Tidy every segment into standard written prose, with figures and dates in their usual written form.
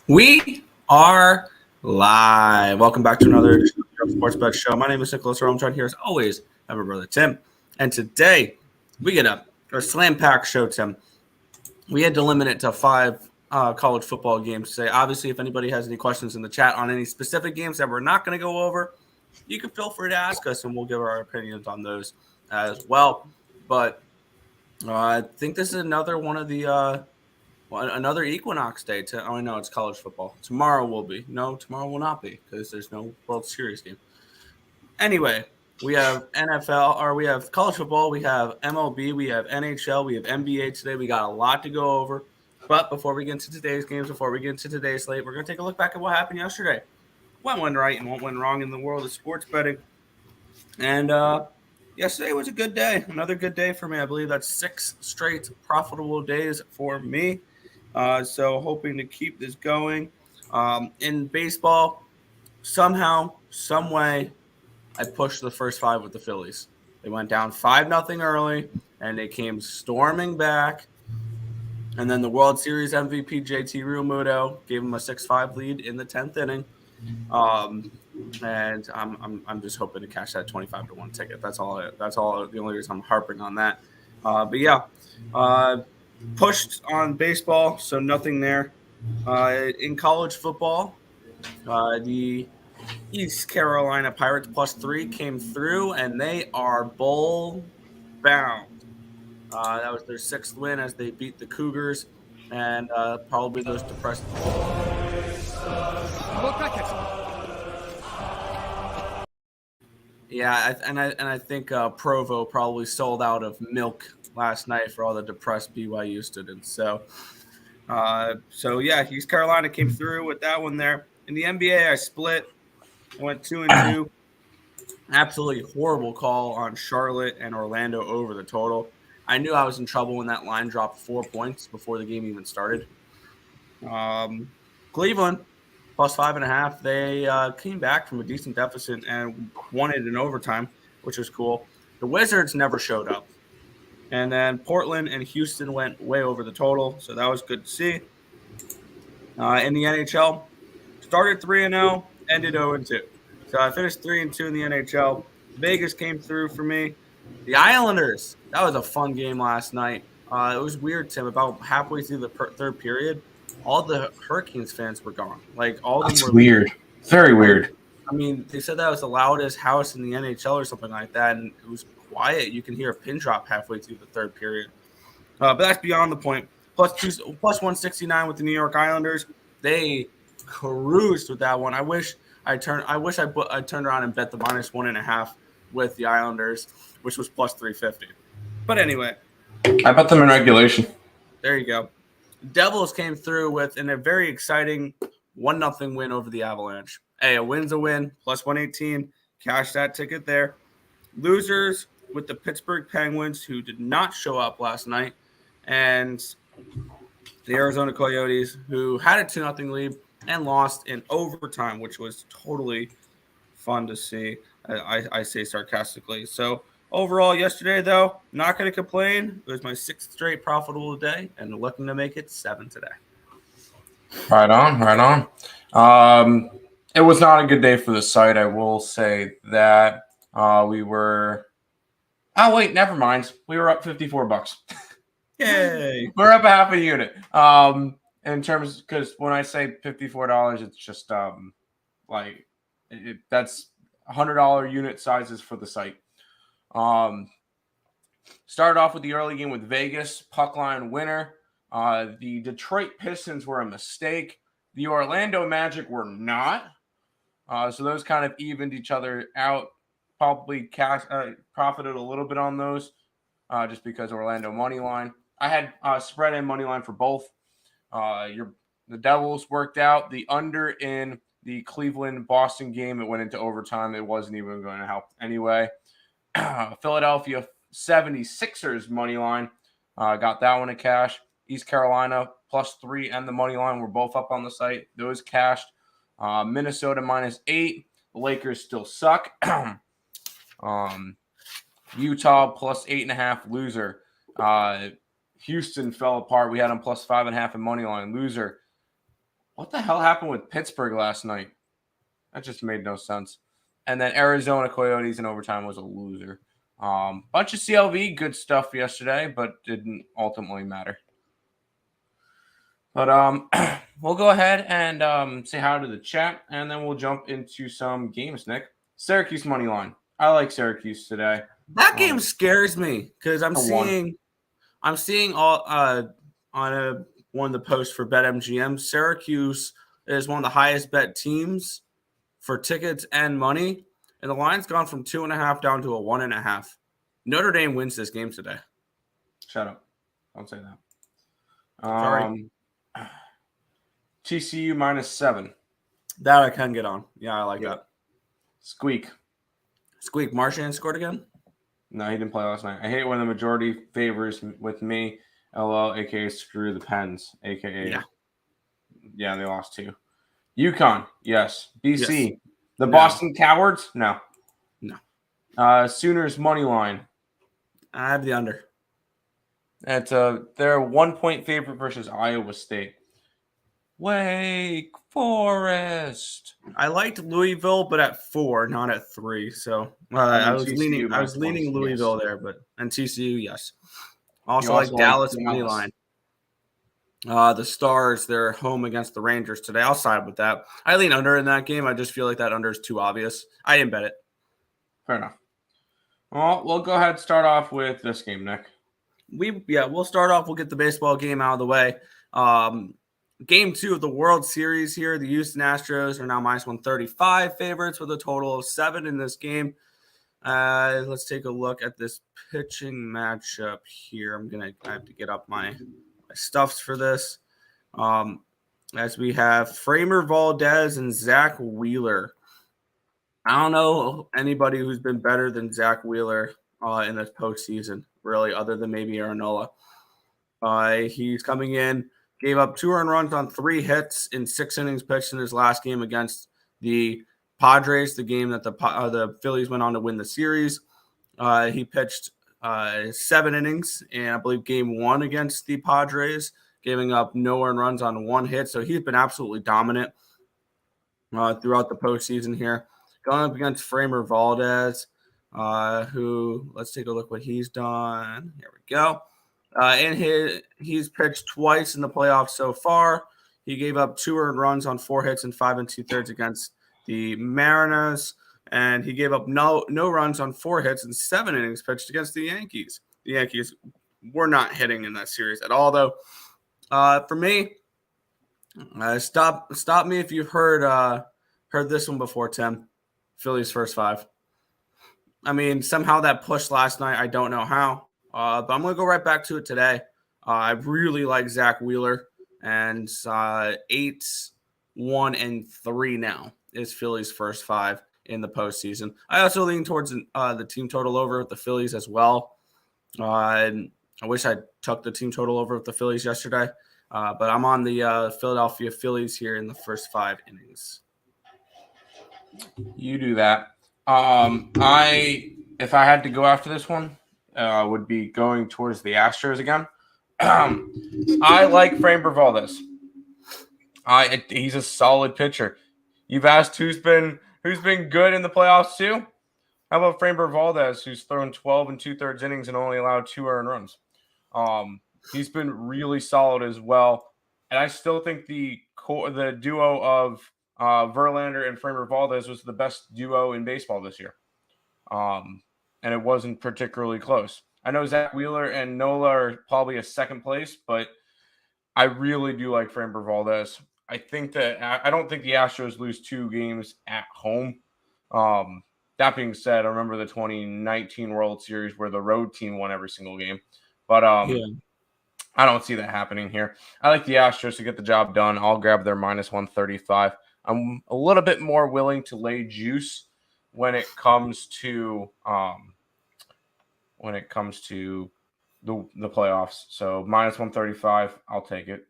We are live. Welcome back to another edition of the Sports Bet Show. My name is Nicholas Earle. I'm joined here as always by my brother Tim. And today we get our slam pack show, Tim. We had to limit it to 5 college football games today. Obviously, if anybody has any questions in the chat on any specific games that we're not going to go over, you can feel free to ask us and we'll give our opinions on those as well. But I think this is another one of the another Equinox Day. I know it's college football. Tomorrow will be. No, tomorrow will not be because there's no World Series game. Anyway, we have NFL, or we have college football, we have MLB, we have NHL, we have NBA today. We got a lot to go over. But before we get into today's games, before we get into today's slate, we're going to take a look back at what happened yesterday. What went right and what went wrong in the world of sports betting. And yesterday was a good day. Another good day for me. I believe that's 6 straight profitable days for me. So hoping to keep this going. In baseball, somehow, some way, I pushed the first 5 with the Phillies. They went down 5-0 early, and they came storming back. And then the World Series MVP JT Realmuto gave them a 6-5 lead in the 10th inning. And I'm just hoping to cash that 25-1 ticket. That's all. The only reason I'm harping on that. But yeah, pushed on baseball, so nothing there. In college football, the East Carolina Pirates +3 came through, and they are bowl bound. That was their 6th win as they beat the Cougars, and probably those depressed. Yeah, I think Provo probably sold out of milk last night for all the depressed BYU students. So yeah, East Carolina came through with that one there. In the NBA, I split. I went 2-2. Absolutely horrible call on Charlotte and Orlando over the total. I knew I was in trouble when that line dropped 4 points before the game even started. Cleveland +5.5. They came back from a decent deficit and won it in overtime, which was cool. The Wizards never showed up. And then Portland and Houston went way over the total, so that was good to see. In the NHL, started 3-0, ended 0-2. So I finished 3-2 in the NHL. Vegas came through for me. The Islanders, that was a fun game last night. It was weird, Tim. About halfway through the third period, all the Hurricanes fans were gone. Like all of them were weird. Very weird. I mean, they said that was the loudest house in the NHL or something like that, and it was quiet. You can hear a pin drop halfway through the third period. But that's beyond the point. Plus 169 with the New York Islanders. They cruised with that one. I wish I turned around and bet the -1.5 with the Islanders, which was plus 350. But anyway, I bet them in regulation. There you go. Devils came through in a very exciting 1-0 win over the Avalanche. Hey, a win's a win, plus 118. Cash that ticket there. Losers with the Pittsburgh Penguins, who did not show up last night, and the Arizona Coyotes, who had a 2-0 lead and lost in overtime, which was totally fun to see. I say sarcastically. So overall, yesterday, though, not going to complain. It was my 6th straight profitable day, and looking to make it 7 today. Right on. It was not a good day for the site. I will say that we were. Oh wait, never mind. We were up $54. Yay! We're up a half a unit. In terms, because when I say $54, it's just that's $100 unit sizes for the site. Started off with the early game with Vegas, puck line winner. The Detroit Pistons were a mistake. The Orlando Magic were not. So those kind of evened each other out. Probably profited a little bit on those just because Orlando money line. I had spread and money line for both. The Devils worked out. The under in the Cleveland-Boston game, it went into overtime. It wasn't even going to help anyway. Philadelphia 76ers money line. Got that one to cash. East Carolina +3 and the money line were both up on the site. Those cashed. Minnesota -8. The Lakers still suck. Utah +8.5 loser. Houston fell apart. We had them +5.5 in money line loser. What the hell happened with Pittsburgh last night? That just made no sense. And then Arizona Coyotes in overtime was a loser. Bunch of CLV, good stuff yesterday, but didn't ultimately matter. But we'll go ahead and say hi to the chat, and then we'll jump into some games, Nick. Syracuse money line. I like Syracuse today. That game scares me because I'm seeing all on one of the posts for BetMGM. Syracuse is one of the highest bet teams for tickets and money, and the line's gone from 2.5 down to a 1.5. Notre Dame wins this game today. Shut up! Don't say that. Sorry. TCU -7. That I can get on. Yeah, I like that. Squeak. Marchand scored again? No, he didn't play last night. I hate when the majority favors with me. LL, aka screw the Pens, aka yeah, they lost 2. UConn, yes. BC, yes. The Boston Cowards, no. Sooners money line. I have the under. They're a 1-point favorite versus Iowa State. Wake Forest. I liked Louisville, but at 4, not at 3. So I was leaning Louisville there, but and TCU, yes. Also like Dallas money line. The Stars, they're home against the Rangers today. I'll side with that. I lean under in that game. I just feel like that under is too obvious. I didn't bet it. Fair enough. Well, we'll go ahead and start off with this game, Nick. We'll start off. We'll get the baseball game out of the way. Game 2 of the World Series here. The Houston Astros are now -135 favorites with a total of 7 in this game. Let's take a look at this pitching matchup here. I have to get up my stuffs for this. As we have Framer Valdez and Zach Wheeler. I don't know anybody who's been better than Zach Wheeler in this postseason, really, other than maybe Aaron Nola. He's coming in. Gave up 2 earned runs on 3 hits in 6 innings pitched in his last game against the Padres, the game that the Phillies went on to win the series. He pitched 7 innings, and I believe game 1 against the Padres, giving up no earned runs on 1 hit. So he's been absolutely dominant throughout the postseason here. Going up against Framer Valdez, who, let's take a look what he's done. Here we go. He's pitched twice in the playoffs so far. He gave up 2 earned runs on 4 hits and 5 2/3 against the Mariners, and he gave up no runs on 4 hits and 7 innings pitched against the Yankees. The Yankees were not hitting in that series at all, though. For me, stop me if you've heard this one before, Tim. Phillies first 5. I mean, somehow that pushed last night. I don't know how. But I'm going to go right back to it today. I really like Zach Wheeler, and 8-1-3 now is Phillies' first 5 in the postseason. I also lean towards the team total over with the Phillies as well. I wish I took the team total over with the Phillies yesterday, but I'm on the Philadelphia Phillies here in the first 5 innings. You do that. If I had to go after this one, would be going towards the Astros again. I like Framber Valdez. He's a solid pitcher. You've asked who's been good in the playoffs too? How about Framber Valdez, who's thrown 12 2/3 innings and only allowed 2 earned runs? He's been really solid as well. And I still think the duo of Verlander and Framber Valdez was the best duo in baseball this year. And it wasn't particularly close. I know Zach Wheeler and Nola are probably a second place, but I really do like Framber Valdez. I don't think the Astros lose 2 games at home. That being said, I remember the 2019 World Series where the road team won every single game. But I don't see that happening here. I like the Astros to get the job done. I'll grab their -135. I'm a little bit more willing to lay juice when it comes to the playoffs. So -135, I'll take it.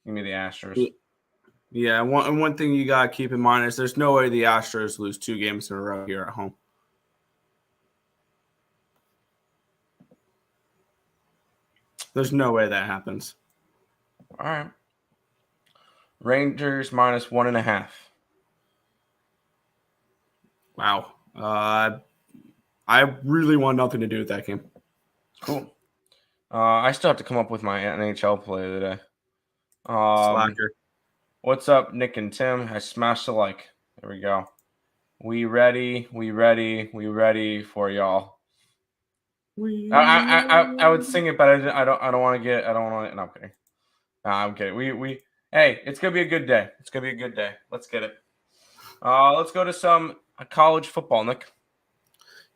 Give me the Astros. Yeah, one thing you got to keep in mind is there's no way the Astros lose 2 games in a row here at home. There's no way that happens. All right. Rangers minus 1.5. Wow. I really want nothing to do with that game. Cool. I still have to come up with my NHL play of the day. Slacker. What's up, Nick and Tim? I smashed the like. There we go. We ready for y'all. I would sing it, but I don't want to get. I don't want to. No, I'm kidding. I'm kidding. Hey, it's gonna be a good day. It's gonna be a good day. Let's get it. Let's go to some college football, Nick.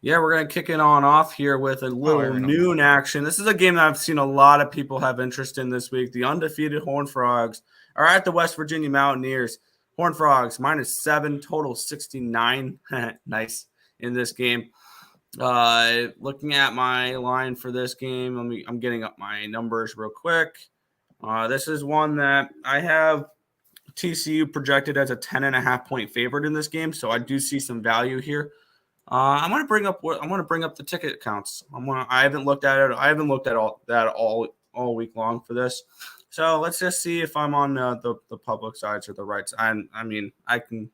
Yeah, we're going to kick it on off here with a little noon action. This is a game that I've seen a lot of people have interest in this week. The undefeated Horned Frogs are at the West Virginia Mountaineers. Horned Frogs -7, total 69. Nice in this game. Looking at my line for this game, I'm getting up my numbers real quick. This is one that I have TCU projected as a 10.5 point favorite in this game, so I do see some value here. I want to bring up the ticket counts. I haven't looked at it. I haven't looked at all week long for this. So let's just see if I'm on the public sides or the right side. I mean, I can.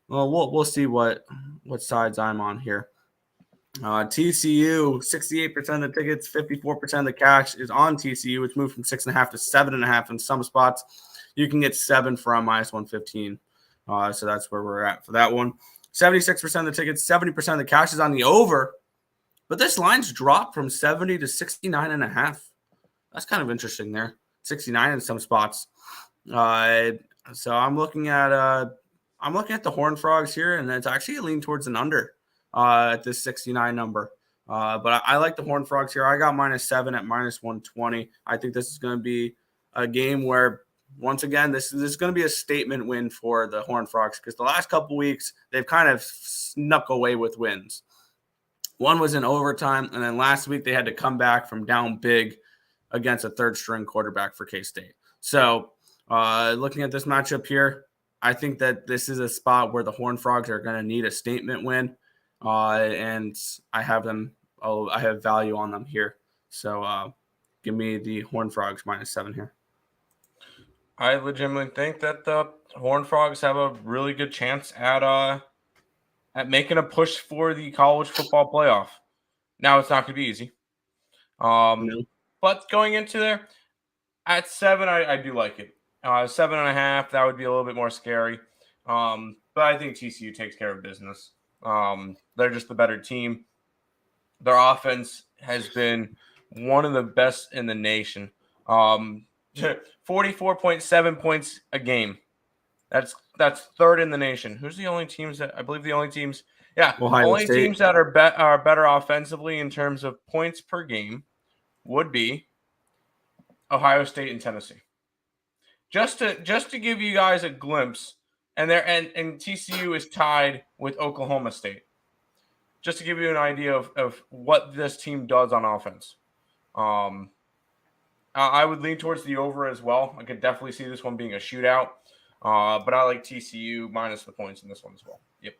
Well, we'll see what sides I'm on here. TCU, 68% of the tickets, 54% of the cash is on TCU, which moved from 6.5 to 7.5 in some spots. You can get 7 for a -115. So that's where we're at for that one. 76% of the tickets, 70% of the cash is on the over. But this line's dropped from 70 to 69.5. That's kind of interesting there. 69 in some spots. So I'm looking at the Horned Frogs here, and it's actually a lean towards an under at this 69 number. But I like the Horned Frogs here. I got -7 at -120. I think this is going to be a game where, once again, this is going to be a statement win for the Horned Frogs because the last couple weeks they've kind of snuck away with wins. One was in overtime, and then last week they had to come back from down big against a third-string quarterback for K-State. So looking at this matchup here, I think that this is a spot where the Horned Frogs are going to need a statement win, and I have value on them here. So give me the Horned Frogs -7 here. I legitimately think that the Horned Frogs have a really good chance at making a push for the college football playoff. Now it's not going to be easy. No. But going into there at 7, I do like it. 7.5, that would be a little bit more scary. But I think TCU takes care of business. They're just the better team. Their offense has been one of the best in the nation. 44.7 points a game. That's third in the nation. Who's the only teams that I believe the only teams? Yeah, Ohio State. Teams that are better offensively in terms of points per game would be Ohio State and Tennessee. Just to give you guys a glimpse, and TCU is tied with Oklahoma State. Just to give you an idea of what this team does on offense. I would lean towards the over as well. I could definitely see this one being a shootout. But I like TCU minus the points in this one as well. Yep.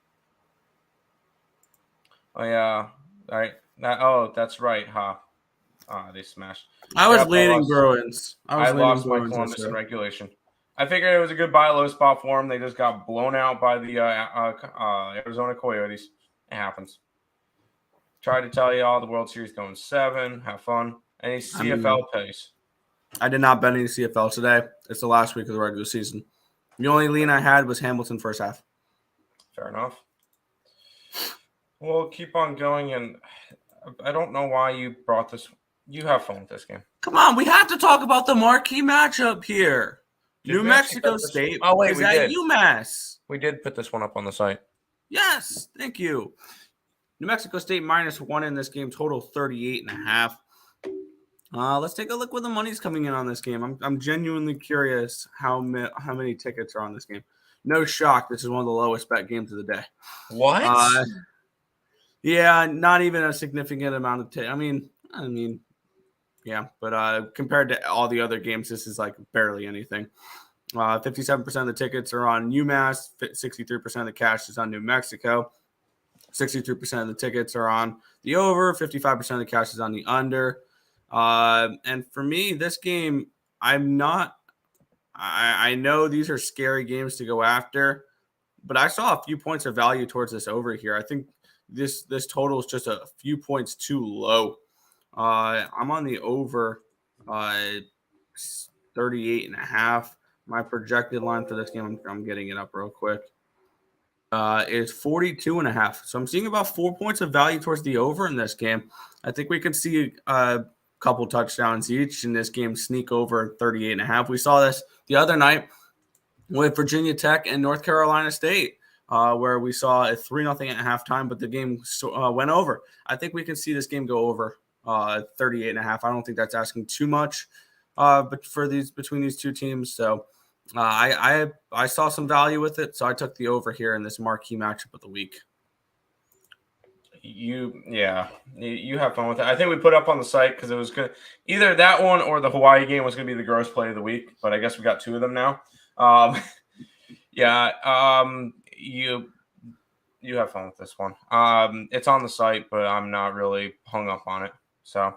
Oh, yeah. All right. That's right, huh? They smashed. I was leading Bruins. I lost my Columbus in regulation. I figured it was a good buy low spot for them. They just got blown out by the Arizona Coyotes. It happens. Tried to tell you all the World Series going 7. Have fun. Any CFL plays? I did not bet any CFL today. It's the last week of the regular season. The only lean I had was Hamilton first half. Fair enough. We'll keep on going, and I don't know why you brought this. You have fun with this game. Come on, we have to talk about the marquee matchup here. New Mexico State. Oh, wait, we did. UMass. We did put this one up on the site. Yes, thank you. New Mexico State -1 in this game, total 38.5. Let's take a look where the money's coming in on this game. I'm genuinely curious how many tickets are on this game. No shock, this is one of the lowest bet games of the day. What? Yeah, not even a significant amount of tickets. I mean, yeah, but compared to all the other games, this is like barely anything. 57% of the tickets are on UMass. 63% of the cash is on New Mexico. 63% of the tickets are on the over. 55% of the cash is on the under. And for me, this game, I'm not I know these are scary games to go after, but I saw a few points of value towards this over here. I think this total is just a few points too low. I'm on the over 38.5. My projected line for this game, I'm getting it up real quick, is 42.5. So I'm seeing about 4 points of value towards the over in this game. I think we could see a couple touchdowns each in this game sneak over 38.5. We saw this the other night with Virginia Tech and North Carolina State, where we saw a 3-0 at halftime, but the game went over. I think we can see this game go over 38.5. I don't think that's asking too much, but for between these two teams. So I saw some value with it, so I took the over here in this marquee matchup of the week. You have fun with it. I think we put up on the site because it was good. Either that one or the Hawaii game was going to be the gross play of the week, but I guess we got two of them now. You have fun with this one. It's on the site, but I'm not really hung up on it. So,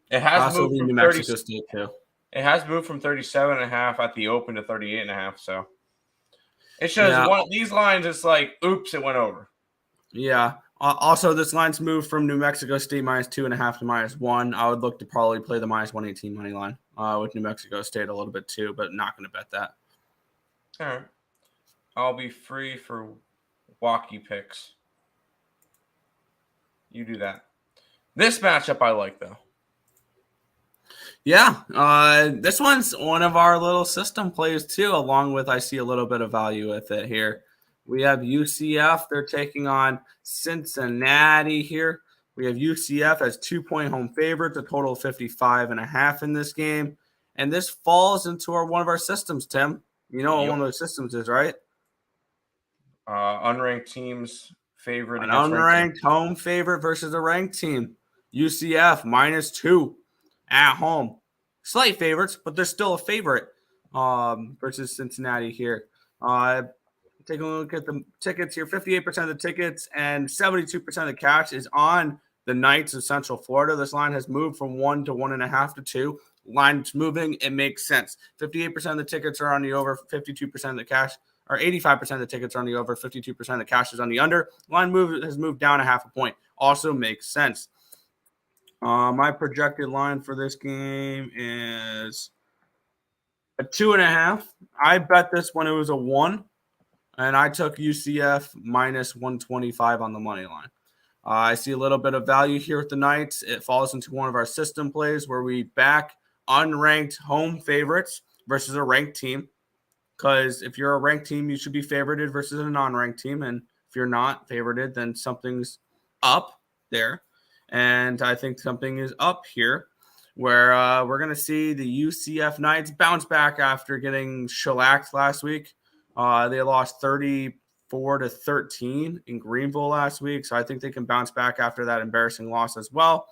it has moved from New Mexico State too. It has moved from 37.5 at the open to 38.5. So it shows one of these lines. It's like, oops, it went over. Yeah. Also, this line's moved from New Mexico State -2.5 to -1. I would look to probably play the -118 money line with New Mexico State a little bit too, but not going to bet that. All right. I'll be free for walkie picks. You do that. This matchup I like, though. Yeah, this one's one of our little system plays too, along with I see a little bit of value with it here. We have UCF. They're taking on Cincinnati here. We have UCF as 2-point home favorites, a total of 55.5 in this game. And this falls into one of our systems, Tim. You know what one of those systems is, right? Unranked teams favorite An against unranked home favorite versus a ranked team. UCF -2 at home. Slight favorites, but they're still a favorite versus Cincinnati here. Take a look at the tickets here. 58% of the tickets and 72% of the cash is on the Knights of Central Florida. This line has moved from 1 to 1.5 to 2. Line's moving. It makes sense. 58% of the tickets are on the over. 52% of the cash, or 85% of the tickets are on the over. 52% of the cash is on the under. Line has moved down 0.5 point. Also makes sense. My projected line for this game is a 2.5. I bet this when it was a 1. And I took UCF -125 on the money line. I see a little bit of value here with the Knights. It falls into one of our system plays where we back unranked home favorites versus a ranked team. Because if you're a ranked team, you should be favorited versus a non-ranked team. And if you're not favorited, then something's up there. And I think something is up here where we're going to see the UCF Knights bounce back after getting shellacked last week. They lost 34-13 in Greenville last week, so I think they can bounce back after that embarrassing loss as well.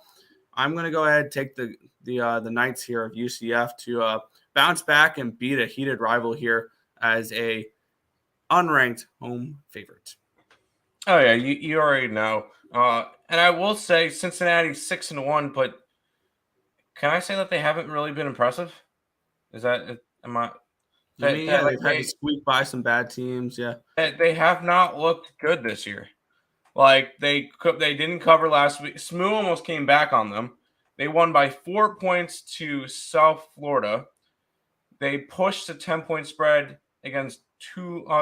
I'm going to go ahead and take the Knights here of UCF to bounce back and beat a heated rival here as a unranked home favorite. Oh yeah, you already know. And I will say Cincinnati's 6-1, but can I say that they haven't really been impressive? Is that am I? They've had to squeak by some bad teams. Yeah, they have not looked good this year. Like they didn't cover last week. SMU almost came back on them. They won by 4 points to South Florida. They pushed a 10-point spread against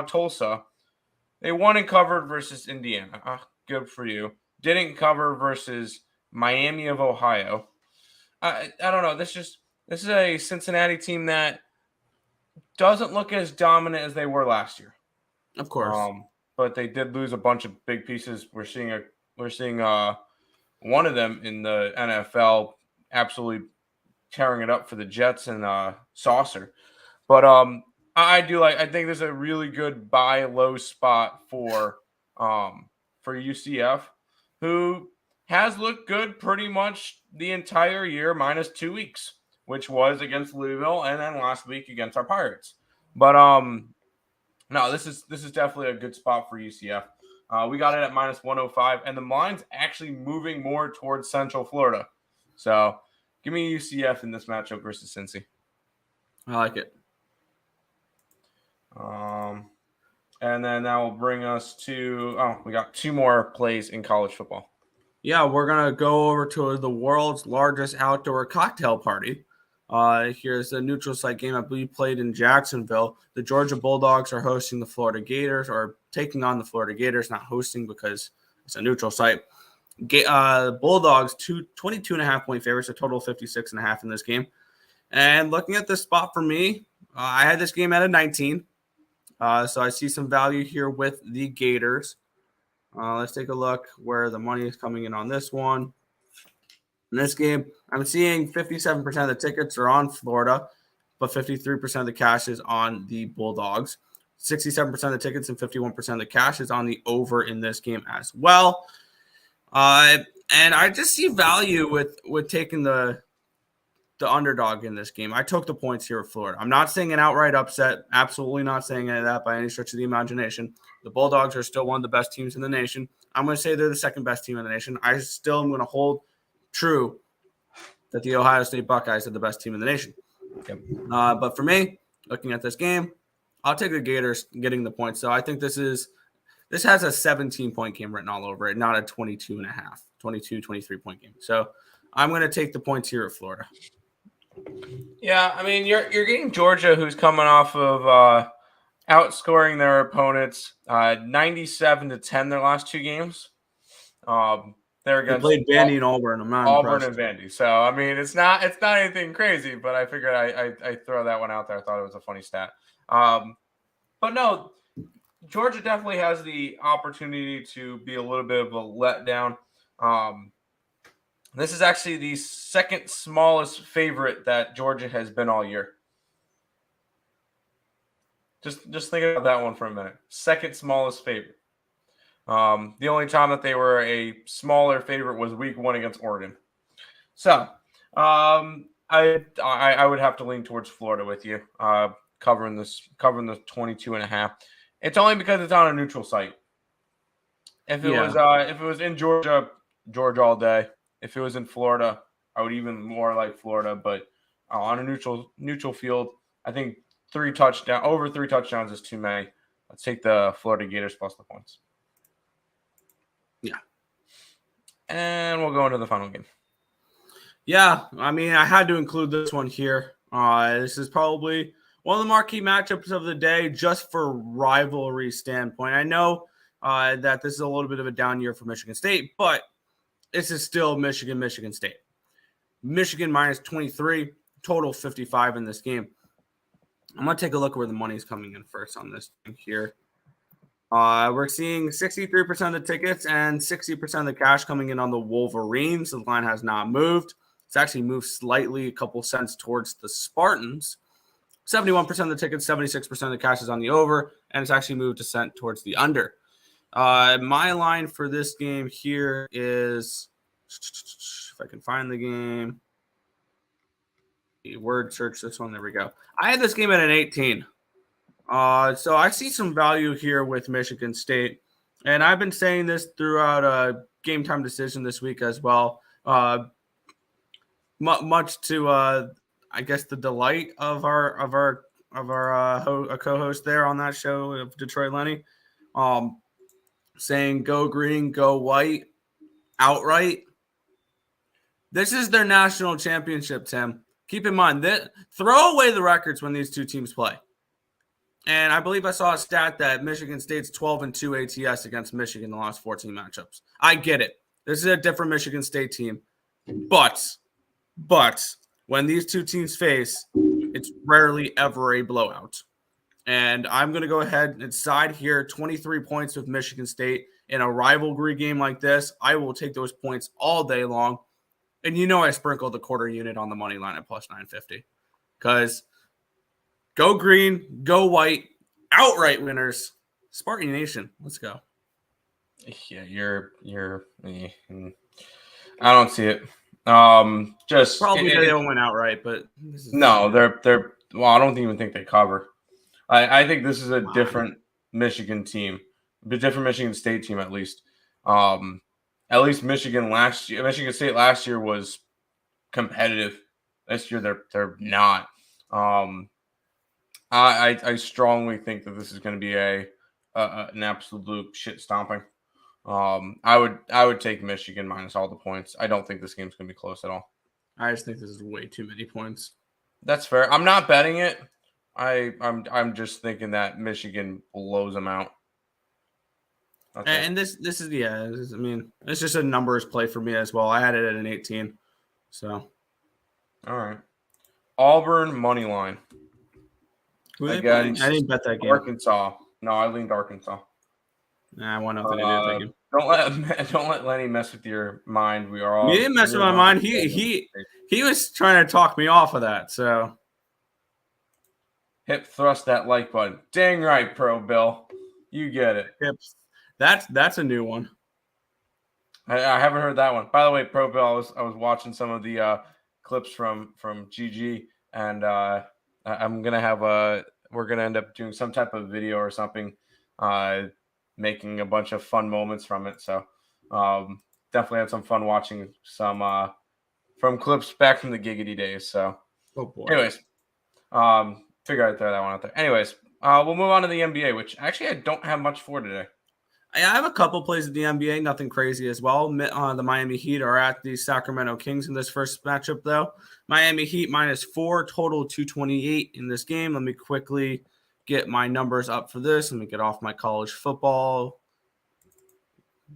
Tulsa. They won and covered versus Indiana. Good for you. Didn't cover versus Miami of Ohio. I don't know. This is a Cincinnati team that doesn't look as dominant as they were last year. Of course. But they did lose a bunch of big pieces. We're seeing one of them in the NFL absolutely tearing it up for the Jets and Saucer. But I think there's a really good buy low spot for UCF, who has looked good pretty much the entire year minus 2 weeks, which was against Louisville and then last week against our Pirates. But no, this is definitely a good spot for UCF. We got it at minus 105, and the line's actually moving more towards Central Florida. So give me UCF in this matchup versus Cincy. I like it. And then that will bring us to we got 2 more plays in college football. Yeah, we're gonna go over to the world's largest outdoor cocktail party. Here's the neutral site game I believe played in Jacksonville. The Georgia Bulldogs are hosting the Florida Gators, or taking on the Florida Gators, not hosting because it's a neutral site. Bulldogs 22.5-point favorites, a total of 56.5 in this game. And looking at this spot for me, I had this game at a 19. So I see some value here with the Gators. Let's take a look where the money is coming in on this one. In this game, I'm seeing 57% of the tickets are on Florida, but 53% of the cash is on the Bulldogs. 67% of the tickets and 51% of the cash is on the over in this game as well. And I just see value with taking the underdog in this game. I took the points here with Florida. I'm not saying an outright upset. Absolutely not saying that by any stretch of the imagination. The Bulldogs are still one of the best teams in the nation. I'm going to say they're the second best team in the nation. I still am going to hold true that the Ohio State Buckeyes are the best team in the nation. Yep. But for me, looking at this game, I'll take the Gators getting the points. So I think this has a 17-point game written all over it, not a 22 and a half, 22, 23-point game. So I'm going to take the points here at Florida. Yeah, I mean, you're getting Georgia, who's coming off of outscoring their opponents 97-10 their last 2 games. They're against played Vandy and Auburn. I'm not Auburn impressed. and Vandy. So I mean, it's not anything crazy, but I figured I throw that one out there. I thought it was a funny stat. But no, Georgia definitely has the opportunity to be a little bit of a letdown. This is actually the second smallest favorite that Georgia has been all year. Just think about that one for a minute. Second smallest favorite. The only time that they were a smaller favorite was week 1 against Oregon. So I would have to lean towards Florida with you, covering the 22.5. It's only because it's on a neutral site. If it was in Georgia all day. If it was in Florida, I would even more like Florida. But on a neutral field, I think over 3 touchdowns is too many. Let's take the Florida Gators plus the points. Yeah. And we'll go into the final game. Yeah, I mean, I had to include this one here. This is probably one of the marquee matchups of the day just for rivalry standpoint. I know that this is a little bit of a down year for Michigan State, but this is still Michigan State. Michigan minus 23, total 55 in this game. I'm going to take a look where the money's coming in first on this thing here. We're seeing 63% of the tickets and 60% of the cash coming in on the Wolverines. The line has not moved. It's actually moved slightly, a couple cents towards the Spartans. 71% of the tickets, 76% of the cash is on the over, and it's actually moved a cent towards the under. My line for this game here is, if I can find the game, word search this one. There we go. I had this game at an 18. So I see some value here with Michigan State, and I've been saying this throughout a game time decision this week as well. Much to I guess the delight of our co-host there on that show of Detroit Lenny, saying go green, go white, outright. This is their national championship, Tim. Keep in mind that throw away the records when these two teams play. And I believe I saw a stat that Michigan State's 12-2 ATS against Michigan in the last 14 matchups. I get it. This is a different Michigan State team. But when these two teams face, it's rarely ever a blowout. And I'm going to go ahead and side here 23 points with Michigan State in a rivalry game like this. I will take those points all day long. And you know I sprinkled the quarter unit on the money line at plus 950. Because go green, go white, outright winners. Spartan Nation, let's go. Yeah, you're. I don't see it. Just probably they don't win outright, but no, they're. Well, I don't even think they cover. I think this is a different Michigan team, a different Michigan State team at least. At least Michigan State last year was competitive. This year they're not. I strongly think that this is going to be an absolute shit stomping. I would take Michigan minus all the points. I don't think this game's going to be close at all. I just think this is way too many points. That's fair. I'm not betting it. I'm just thinking that Michigan blows them out. And this is it's just a numbers play for me as well. I had it at an 18. So all right. Auburn money line. Against I didn't bet that game. Arkansas. No, I leaned Arkansas. Nah, I want nothing to do with that game. Don't let Lenny mess with your mind. We are all. He didn't mess with my mind. He was trying to talk me off of that. So hip thrust that like button. Dang right, Pro Bill. You get it. Hips. That's a new one. I haven't heard that one. By the way, Pro Bill, I was watching some of the clips from GG, and we're gonna end up doing some type of video or something, making a bunch of fun moments from it. So definitely had some fun watching some from clips back from the Giggity days. So anyways, figure I'd throw that one out there. Anyways, we'll move on to the NBA, which actually I don't have much for today. I have a couple plays at the NBA, nothing crazy as well. The Miami Heat are at the Sacramento Kings in this first matchup, though. Miami Heat -4, total 228 in this game. Let me quickly get my numbers up for this. Let me get off my college football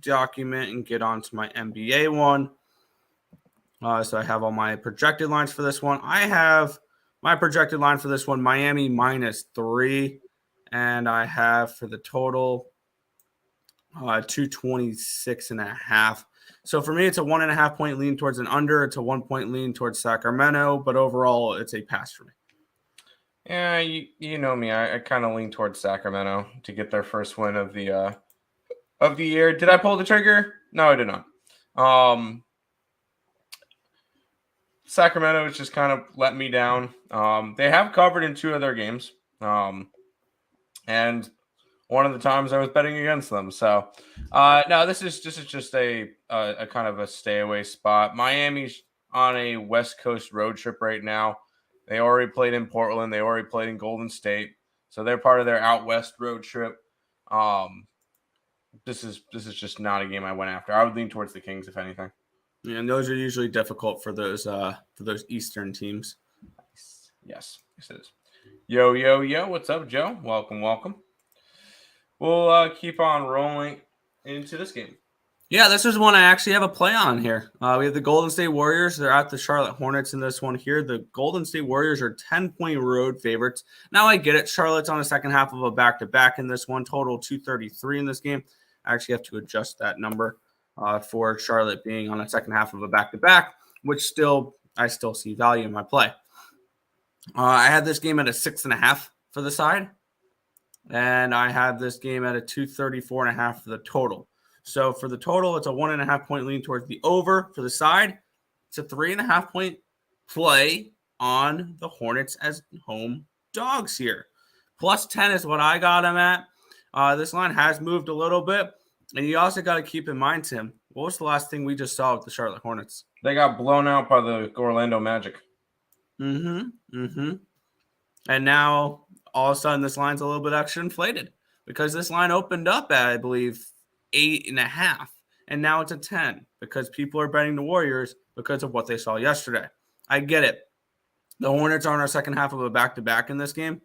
document and get onto my NBA one. So I have all my projected lines for this one. I have my projected line for this one, Miami -3, and I have for the total 226.5. So for me, it's a 1.5 point lean towards an under. It's a 1 point lean towards Sacramento, but overall, it's a pass for me. Yeah, you know me. I kind of lean towards Sacramento to get their first win of the year. Did I pull the trigger? No, I did not. Sacramento has just kind of let me down. They have covered in 2 of their games, and one of the times I was betting against them. So, no, this is just a kind of a stay away spot. Miami's on a West Coast road trip right now. They already played in Portland. They already played in Golden State. So they're part of their out West road trip. This is just not a game I went after. I would lean towards the Kings, if anything. Yeah, and those are usually difficult for those Eastern teams. Yes, it is. Yo, what's up, Joe? Welcome. We'll keep on rolling into this game. Yeah, this is one I actually have a play on here. We have the Golden State Warriors. They're at the Charlotte Hornets in this one here. The Golden State Warriors are 10-point road favorites. Now I get it. Charlotte's on the second half of a back-to-back in this one. Total 233 in this game. I actually have to adjust that number for Charlotte being on the second half of a back-to-back, which I still see value in my play. I had this game at a 6.5 for the side. And I have this game at a 234.5 for the total. So for the total, it's a 1.5 point lean towards the over. For the side, it's a 3.5 point play on the Hornets as home dogs here. +10 is what I got them at. This line has moved a little bit. And you also got to keep in mind, Tim, what was the last thing we just saw with the Charlotte Hornets? They got blown out by the Orlando Magic. And now all of a sudden, this line's a little bit extra inflated because this line opened up at, I believe, 8.5, and now it's a 10 because people are betting the Warriors because of what they saw yesterday. I get it. The Hornets are in our second half of a back-to-back in this game.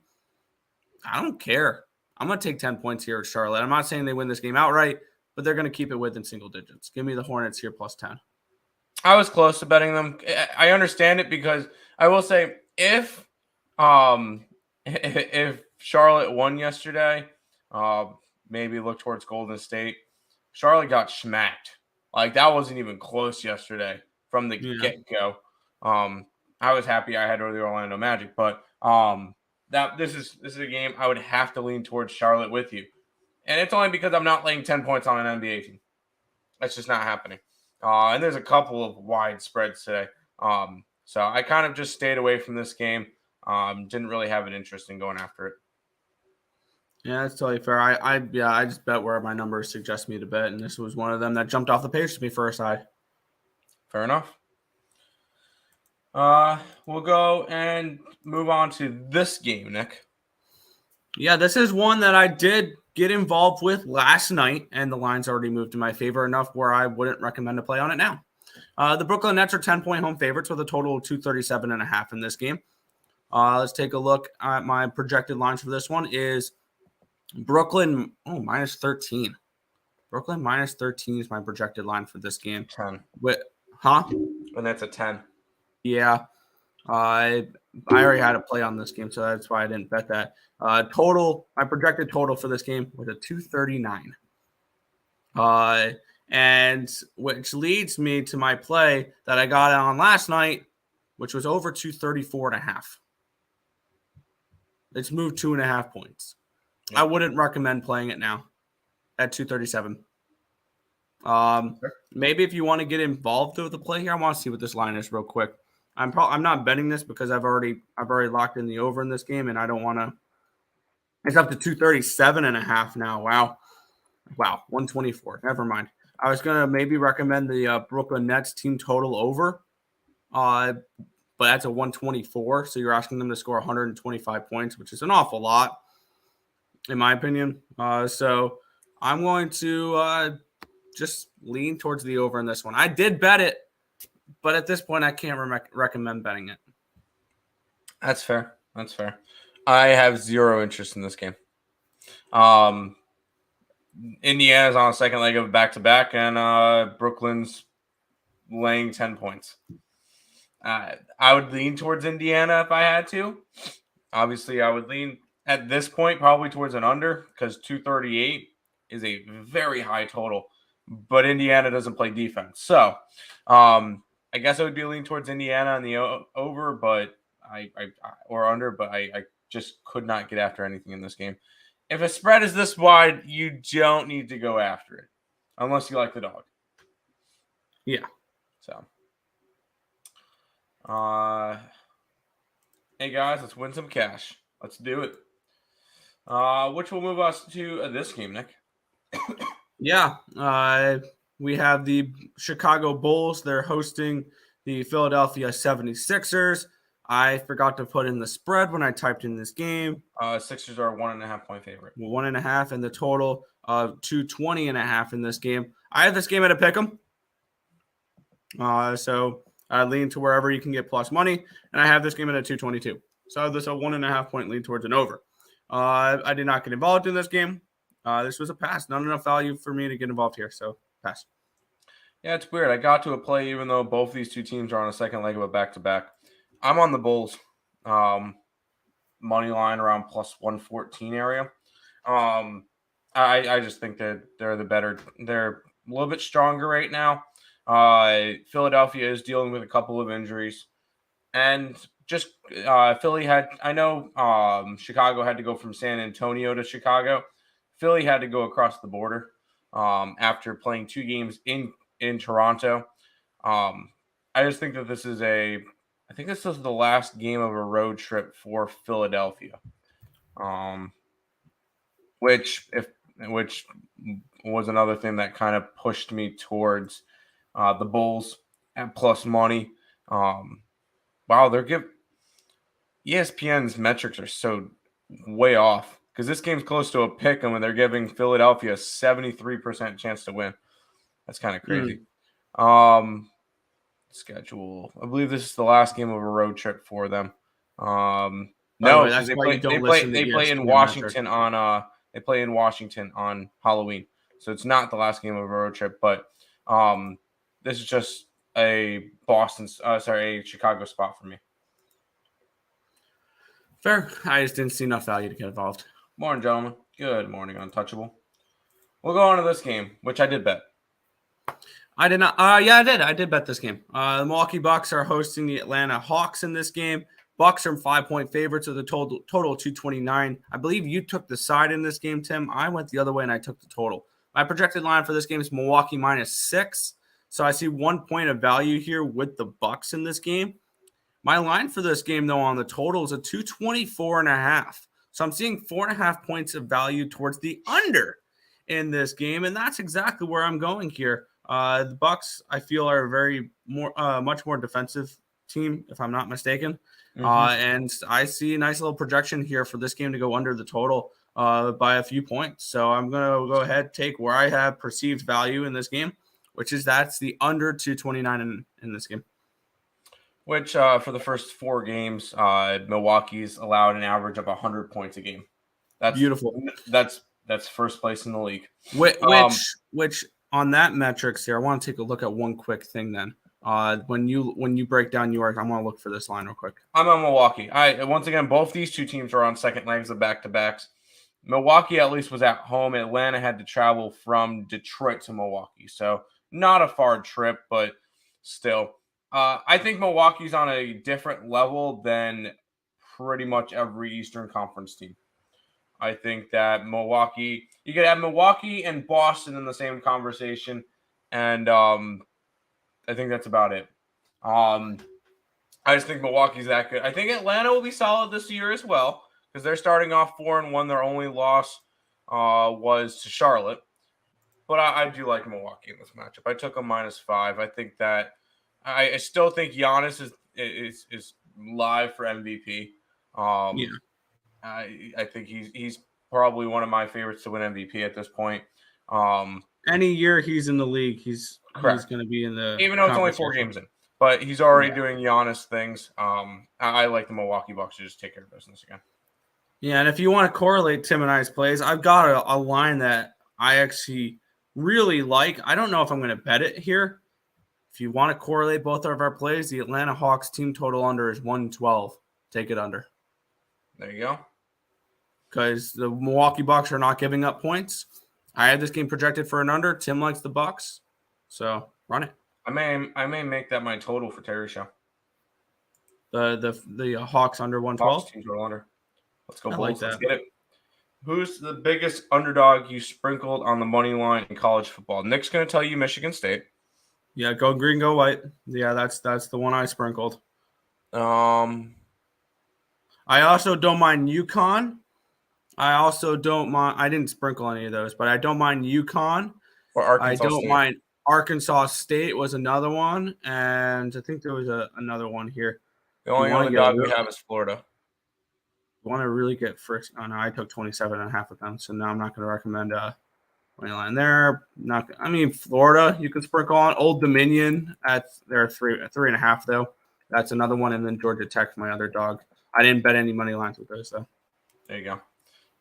I don't care. I'm going to take 10 points here at Charlotte. I'm not saying they win this game outright, but they're going to keep it within single digits. Give me the Hornets here +10. I was close to betting them. I understand it because I will say if Charlotte won yesterday, maybe look towards Golden State. Charlotte got smacked. Like, that wasn't even close yesterday from the get-go. I was happy I had the Orlando Magic, but this is a game I would have to lean towards Charlotte with you. And it's only because I'm not laying 10 points on an NBA team. That's just not happening. And there's a couple of wide spreads today. So I kind of just stayed away from this game. Didn't really have an interest in going after it. Yeah, that's totally fair. I just bet where my numbers suggest me to bet, and this was one of them that jumped off the page to me for a side. Fair enough. We'll go and move on to this game, Nick. Yeah, this is one that I did get involved with last night, and the line's already moved in my favor enough where I wouldn't recommend to play on it now. The Brooklyn Nets are 10-point home favorites with a total of 237.5 in this game. Let's take a look at my projected lines for this one. Is Brooklyn minus 13. Brooklyn minus 13 is my projected line for this game. 10. And that's a 10. Yeah. I already had a play on this game, so that's why I didn't bet that. My projected total for this game was a 239. And which leads me to my play that I got on last night, which was over 234.5. It's moved 2.5 points. Yep. I wouldn't recommend playing it now at 237. Maybe if you want to get involved with the play here, I want to see what this line is real quick. I'm not betting this because I've already locked in the over in this game, and I don't want to. It's up to 237.5 now. Wow, 124. Never mind. I was gonna maybe recommend the Brooklyn Nets team total over, but that's a 124. So you're asking them to score 125 points, which is an awful lot, in my opinion. So I'm going to just lean towards the over in this one. I did bet it, but at this point, I can't recommend betting it. That's fair. I have zero interest in this game. Indiana's on a second leg of a back-to-back, and Brooklyn's laying 10 points. I would lean towards Indiana if I had to. Obviously, I would lean at this point probably towards an under because 238 is a very high total, but Indiana doesn't play defense. So I guess I would be leaning towards Indiana on the over, but or under, but I just could not get after anything in this game. If a spread is this wide, you don't need to go after it unless you like the dog. Yeah. So, hey guys, let's win some cash. Let's do it. Which will move us to this game, Nick. Yeah. We have the Chicago Bulls. They're hosting the Philadelphia 76ers. I forgot to put in the spread when I typed in this game. Sixers are a 1.5 point favorite. 1.5, and the total of 220.5 in this game. I have this game at a pick'em. So I lean to wherever you can get plus money, and I have this game at a 222. So this is a 1.5 point lead towards an over. I did not get involved in this game. This was a pass. Not enough value for me to get involved here, so pass. Yeah, it's weird. I got to a play even though both these two teams are on a second leg of a back-to-back. I'm on the Bulls money line around plus 114 area. I just think that they're the better. They're a little bit stronger right now. Philadelphia is dealing with a couple of injuries, and just Philly had. I know Chicago had to go from San Antonio to Chicago. Philly had to go across the border after playing 2 games in Toronto. I just think that this is I think this is the last game of a road trip for Philadelphia, which was another thing that kind of pushed me towards the Bulls at plus money. Wow, ESPN's metrics are so way off because this game's close to a pick, and when they're giving Philadelphia a 73% chance to win, that's kind of crazy. Schedule. I believe this is the last game of a road trip for them. No, they play in Washington on Halloween, so it's not the last game of a road trip. But this is just a Chicago spot for me. Fair. I just didn't see enough value to get involved. Morning, gentlemen. Good morning, Untouchable. We'll go on to this game, which I did bet. I did not. I did bet this game. The Milwaukee Bucks are hosting the Atlanta Hawks in this game. Bucks are 5-point favorites with a total 229. I believe you took the side in this game, Tim. I went the other way and I took the total. My projected line for this game is Milwaukee -6. So I see 1 point of value here with the Bucks in this game. My line for this game, though, on the total is a 224.5. So I'm seeing 4.5 points of value towards the under in this game, and that's exactly where I'm going here. The Bucks, I feel, are a much more defensive team, if I'm not mistaken. Mm-hmm. And I see a nice little projection here for this game to go under the total by a few points. So I'm going to go ahead, take where I have perceived value in this game, which is that's the under 229 in this game. Which for the first 4 games, Milwaukee's allowed an average of 100 points a game. That's beautiful. That's first place in the league. Which on that metrics here, I want to take a look at one quick thing then. When you break down York, I want to look for this line real quick. I'm on Milwaukee. Once again, both these two teams are on second legs of back-to-backs. Milwaukee at least was at home. Atlanta had to travel from Detroit to Milwaukee, so not a far trip, but still. I think Milwaukee's on a different level than pretty much every Eastern Conference team. I think that Milwaukee, you could have Milwaukee and Boston in the same conversation, and I think that's about it. I just think Milwaukee's that good. I think Atlanta will be solid this year as well because they're starting off 4-1. Their only loss was to Charlotte, but I do like Milwaukee in this matchup. I took a -5. I think that I still think Giannis is live for MVP. Yeah. I think he's probably one of my favorites to win MVP at this point. Any year he's in the league, he's going to be in the even though it's only 4 games in, but he's already doing Giannis things. I like the Milwaukee Bucks to just take care of business again. Yeah, and if you want to correlate Tim and I's plays, I've got a line that I actually really like. I don't know if I'm going to bet it here. If you want to correlate both of our plays, the Atlanta Hawks team total under is 112. Take it under. There you go. Because the Milwaukee Bucks are not giving up points. I had this game projected for an under. Tim likes the Bucks, so run it. I may make that my total for Terry show. The Hawks under 112. Hawks team total under. Let's go, I Bulls. like that. Let's get it. Who's the biggest underdog you sprinkled on the money line in college football? Nick's going to tell you Michigan State. Yeah, go green, go white. Yeah, that's the one I sprinkled. I also don't mind UConn. I also don't mind. I didn't sprinkle any of those, but I don't mind UConn. Or Arkansas I don't State. mind Arkansas State was another one, and I think there was another one here. The only underdog we have is Florida. You want to really get first? Oh no, I took 27.5 of them, so now I'm not going to recommend money line there. Florida you can sprinkle on. Old Dominion at they're 3.5 though. That's another one, and then Georgia Tech, my other dog. I didn't bet any money lines with those though. There you go.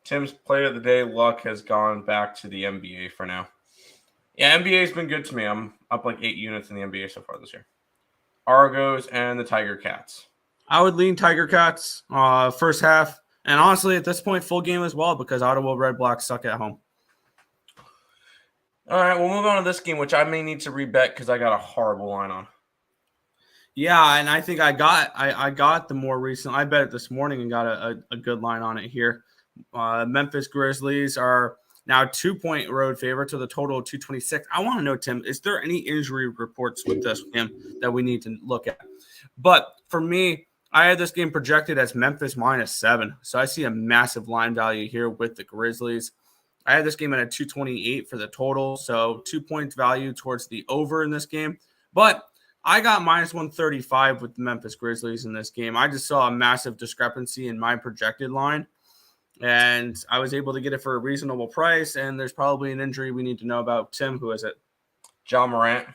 Tim's play of the day luck has gone back to the NBA for now. Yeah, NBA's been good to me. I'm up like 8 units in the NBA so far this year. Argos and the Tiger Cats. I would lean Tiger Cats first half, and honestly at this point full game as well because Ottawa Red Blacks suck at home. All right, we'll move on to this game, which I may need to rebet because I got a horrible line on. Yeah, and I think I got the more recent. I bet it this morning and got a good line on it here. Memphis Grizzlies are now 2-point road favorite to the total of 226. I want to know, Tim, is there any injury reports with this game that we need to look at? But for me, I had this game projected as Memphis -7. So I see a massive line value here with the Grizzlies. I had this game at a 228 for the total. So 2 points value towards the over in this game. But I got -135 with the Memphis Grizzlies in this game. I just saw a massive discrepancy in my projected line. And I was able to get it for a reasonable price. And there's probably an injury we need to know about. Tim, who is it? John Morant.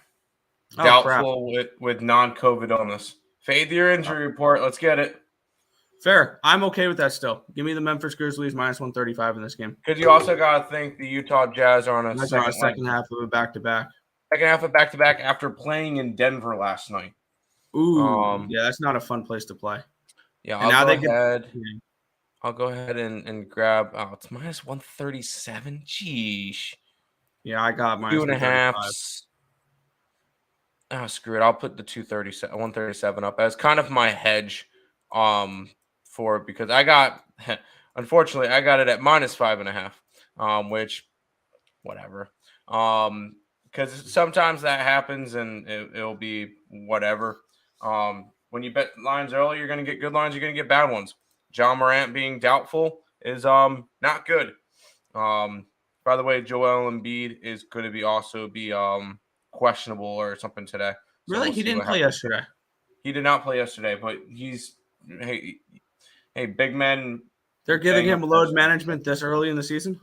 Doubtful with non-COVID illness. Fade your injury report. Let's get it. Fair. I'm okay with that still. Give me the Memphis Grizzlies -135 in this game. Because you also got to think the Utah Jazz are on a second half of a back-to-back. Second half of back-to-back after playing in Denver last night. Ooh, yeah, that's not a fun place to play. Yeah, I'll go ahead and grab. Oh, it's -137. Jeez. Yeah, I got -2.5. Oh, screw it. I'll put the 137 up as kind of my hedge for it because I got, unfortunately, I got it at -5.5, which, whatever. Because sometimes that happens and it'll be whatever. When you bet lines early, you're going to get good lines. You're going to get bad ones. John Morant being doubtful is not good. By the way, Joel Embiid is going to be questionable or something today. So really? He didn't play yesterday? He did not play yesterday, but he's hey big men. They're giving him load management this early in the season.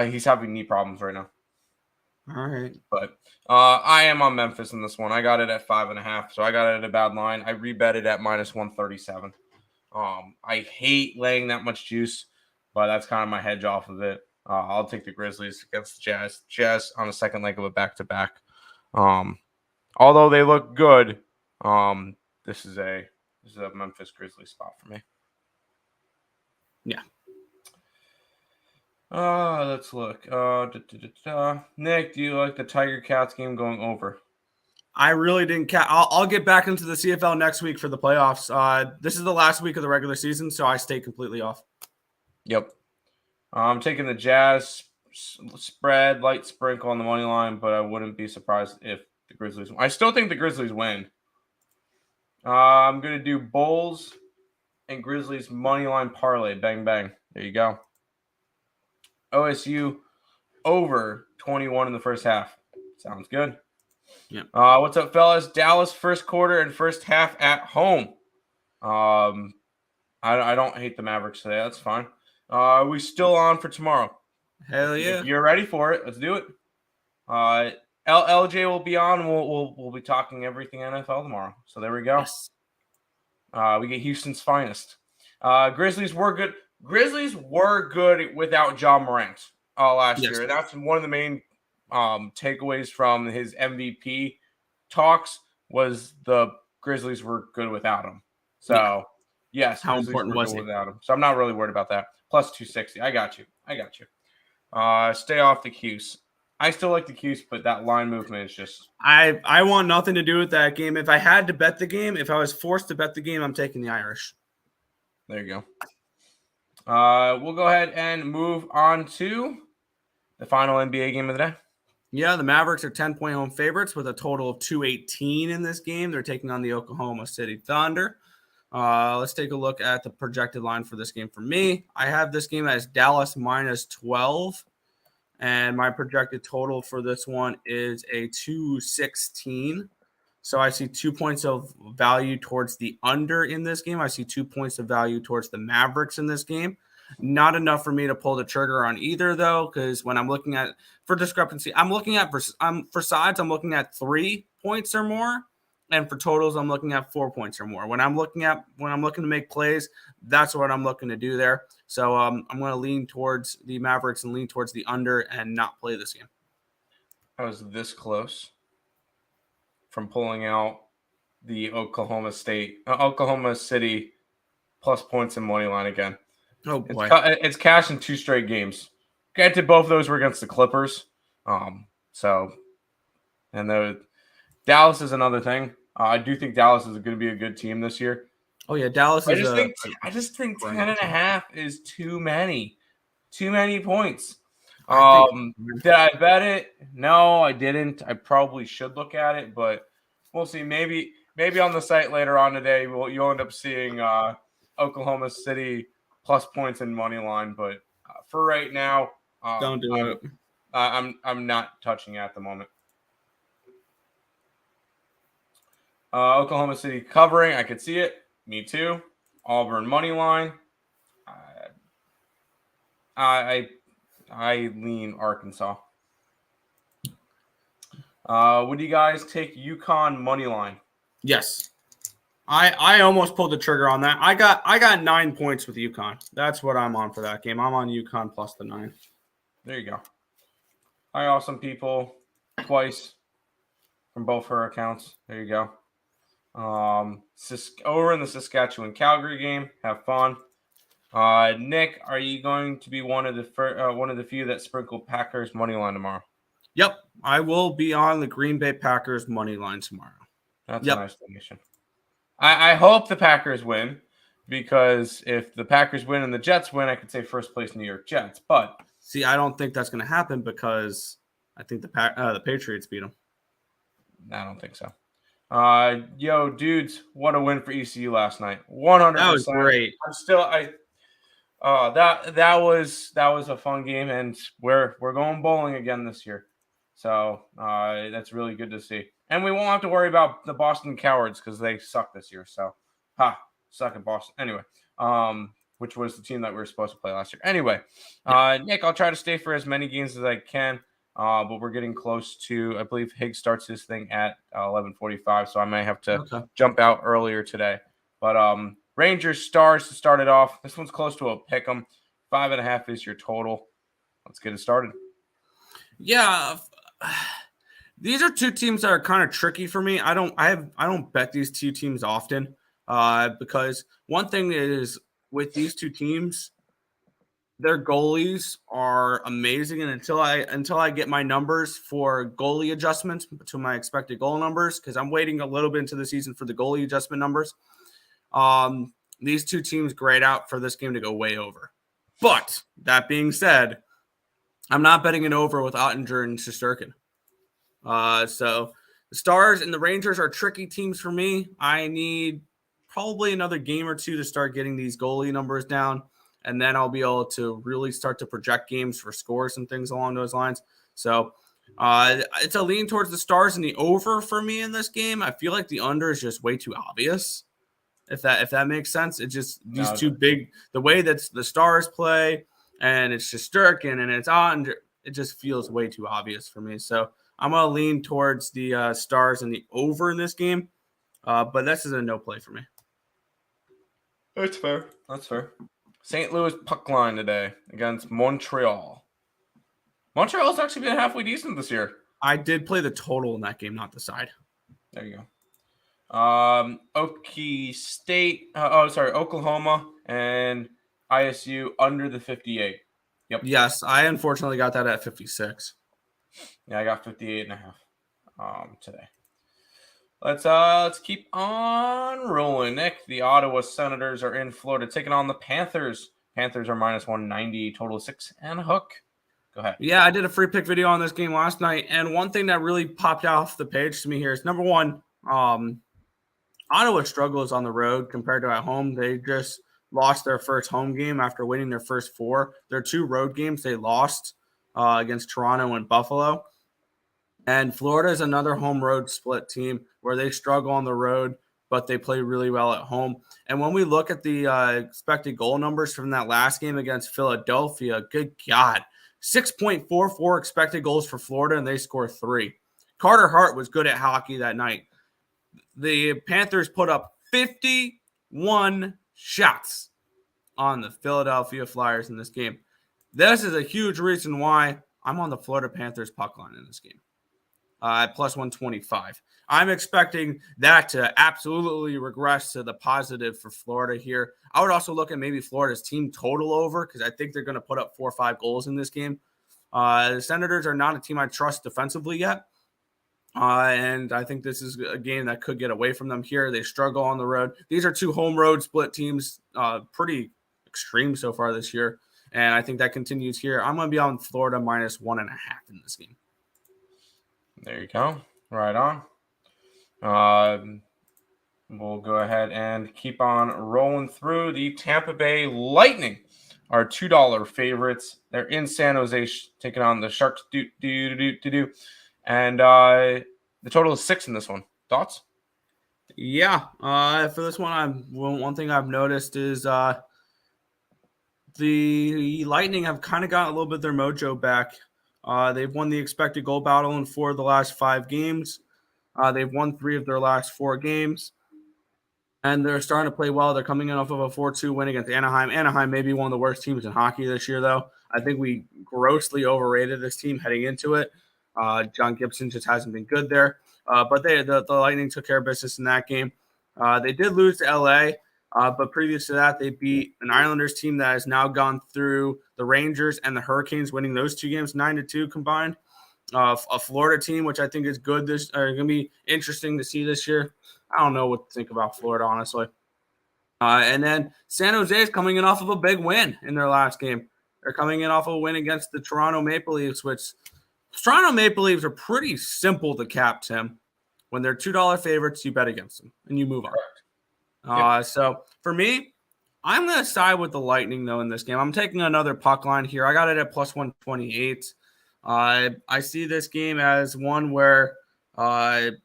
He's having knee problems right now. All right, but I am on Memphis in this one. I got it at 5.5, so I got it at a bad line. I rebetted at -137. I hate laying that much juice, but that's kind of my hedge off of it. I'll take the Grizzlies against the Jazz. Jazz on the second leg of a back-to-back. Although they look good, this is a Memphis Grizzlies spot for me. Yeah. Let's look. Nick, do you like the Tiger Cats game going over? I really didn't I'll get back into the CFL next week for the playoffs. This is the last week of the regular season, so I stay completely off. Yep. I'm taking the Jazz spread, light sprinkle on the money line, but I wouldn't be surprised if the Grizzlies win. I still think the Grizzlies win. I'm going to do Bulls and Grizzlies money line parlay. Bang, bang. There you go. OSU over 21 in the first half. Sounds good. Yeah. What's up, fellas? Dallas first quarter and first half at home. I don't hate the Mavericks today. That's fine. Are we still on for tomorrow? Hell yeah! If you're ready for it, let's do it. LJ will be on. We'll be talking everything NFL tomorrow. So there we go. Yes. We get Houston's finest. Grizzlies were good. Grizzlies were good without Ja Morant last year. That's one of the main takeaways from his MVP talks was the Grizzlies were good without him. So yes, how Grizzlies important were was good it without him? So I'm not really worried about that. Plus 260. I got you. Stay off the Qs. I still like the Qs, but that line movement is just. I want nothing to do with that game. If I had to bet the game, if I was forced to bet the game, I'm taking the Irish. There you go. We'll go ahead and move on to the final NBA game of the day. Yeah, the Mavericks are 10-point home favorites with a total of 218 in this game. They're taking on the Oklahoma City Thunder. Let's take a look at the projected line for this game for me. I have this game as Dallas -12, and my projected total for this one is a 216. So I see 2 points of value towards the under in this game. I see 2 points of value towards the Mavericks in this game. Not enough for me to pull the trigger on either, though, because when I'm looking at for discrepancy, I'm looking at for sides, I'm looking at 3 points or more, and for totals, I'm looking at 4 points or more. When I'm looking to make plays, that's what I'm looking to do there. So I'm going to lean towards the Mavericks and lean towards the under and not play this game. I was this close from pulling out the Oklahoma City plus points and money line again. Oh boy, it's cash in 2 straight games. Granted, both of those were against the Clippers. Dallas is another thing. I do think Dallas is going to be a good team this year. Oh yeah, Dallas is. I just think 10.5 is too many points. Did I bet it? No, I didn't. I probably should look at it, but we'll see. Maybe on the site later on today, you'll end up seeing Oklahoma City plus points and money line. But for right now, don't do it. I'm not touching it at the moment. Oklahoma City covering. I could see it. Me too. Auburn money line. I lean Arkansas. Would you guys take UConn money line? Yes. I almost pulled the trigger on that. I got 9 points with UConn. That's what I'm on for that game. I'm on UConn plus the 9. There you go. Hi, awesome people. Twice from both her accounts. There you go. Over in the Saskatchewan-Calgary game. Have fun. Nick, are you going to be one of the few that sprinkle Packers money line tomorrow? Yep, I will be on the Green Bay Packers money line tomorrow. That's a nice donation. I hope the Packers win, because if the Packers win and the Jets win, I could say first place New York Jets. But see, I don't think that's going to happen because I think the Patriots beat them. I don't think so. Yo, dudes, what a win for ECU last night. 100%. That was great. That was a fun game, and we're going bowling again this year. So that's really good to see. And we won't have to worry about the Boston Cowards because they suck this year. So, suck at Boston. Anyway, which was the team that we were supposed to play last year. Anyway, Nick, I'll try to stay for as many games as I can. But we're getting close to, I believe Higgs starts this thing at 11:45, so I may have to jump out earlier today. But Rangers Stars to start it off. This one's close to a pick 'em. 5.5 is your total. Let's get it started. Yeah, these are two teams that are kind of tricky for me. I don't bet these two teams often because one thing is with these two teams, their goalies are amazing, and until I get my numbers for goalie adjustments to my expected goal numbers, because I'm waiting a little bit into the season for the goalie adjustment numbers. These two teams grade out for this game to go way over. But that being said, I'm not betting it over with Ottinger and Shesterkin. So the Stars and the Rangers are tricky teams for me. I need probably another game or two to start getting these goalie numbers down. And then I'll be able to really start to project games for scores and things along those lines. So it's a lean towards the Stars and the over for me in this game. I feel like the under is just way too obvious. If that makes sense. It just these two big, the way that the Stars play, and it's just Shesterkin and it's on. It just feels way too obvious for me. So I'm gonna lean towards the Stars and the over in this game. But this is a no play for me. That's fair. St. Louis puck line today against Montreal. Montreal's actually been halfway decent this year. I did play the total in that game, not the side. There you go. Oklahoma and ISU under the 58. Yep. Yes, I unfortunately got that at 56. Yeah, I got 58.5 today. Let's keep on rolling, Nick. The Ottawa Senators are in Florida taking on the Panthers. Panthers are minus 190, total 6 and a hook. Go ahead. Yeah, I did a free pick video on this game last night, and one thing that really popped off the page to me here is number one, Ottawa struggles on the road compared to at home. They just lost their first home game after winning their first 4. Their 2 road games they lost against Toronto and Buffalo. And Florida is another home road split team where they struggle on the road, but they play really well at home. And when we look at the expected goal numbers from that last game against Philadelphia, good God, 6.44 expected goals for Florida, and they score 3. Carter Hart was good at hockey that night. The Panthers put up 51 shots on the Philadelphia Flyers in this game. This is a huge reason why I'm on the Florida Panthers puck line in this game. At plus 125. I'm expecting that to absolutely regress to the positive for Florida here. I would also look at maybe Florida's team total over because I think they're going to put up 4 or 5 goals in this game. The Senators are not a team I trust defensively yet. And I think this is a game that could get away from them here. They struggle on the road. These are 2 home road split teams, pretty extreme so far this year. And I think that continues here. I'm going to be on Florida minus 1.5 in this game. There you go. Right on. We'll go ahead and keep on rolling through. The Tampa Bay Lightning are $2 favorites. They're in San Jose taking on the Sharks. And the total is 6 in this one. Thoughts? Yeah. For this one thing I've noticed is the Lightning have kind of got a little bit of their mojo back. They've won the expected goal battle in 4 of the last 5 games. They've won 3 of their last 4 games. And they're starting to play well. They're coming in off of a 4-2 win against Anaheim. Anaheim may be one of the worst teams in hockey this year, though. I think we grossly overrated this team heading into it. John Gibson just hasn't been good there. But the Lightning took care of business in that game. They did lose to LA. But previous to that, they beat an Islanders team that has now gone through the Rangers and the Hurricanes, winning those 2 games 9-2 combined. A Florida team, which I think is good. This are going to be interesting to see this year. I don't know what to think about Florida, honestly. And then San Jose is coming in off of a big win in their last game. They're coming in off a win against the Toronto Maple Leafs, which Toronto Maple Leafs are pretty simple to cap, Tim. When they're $2 favorites, you bet against them and you move on. So for me, I'm going to side with the Lightning, though, in this game. I'm taking another puck line here. I got it at plus 128. I see this game as one where the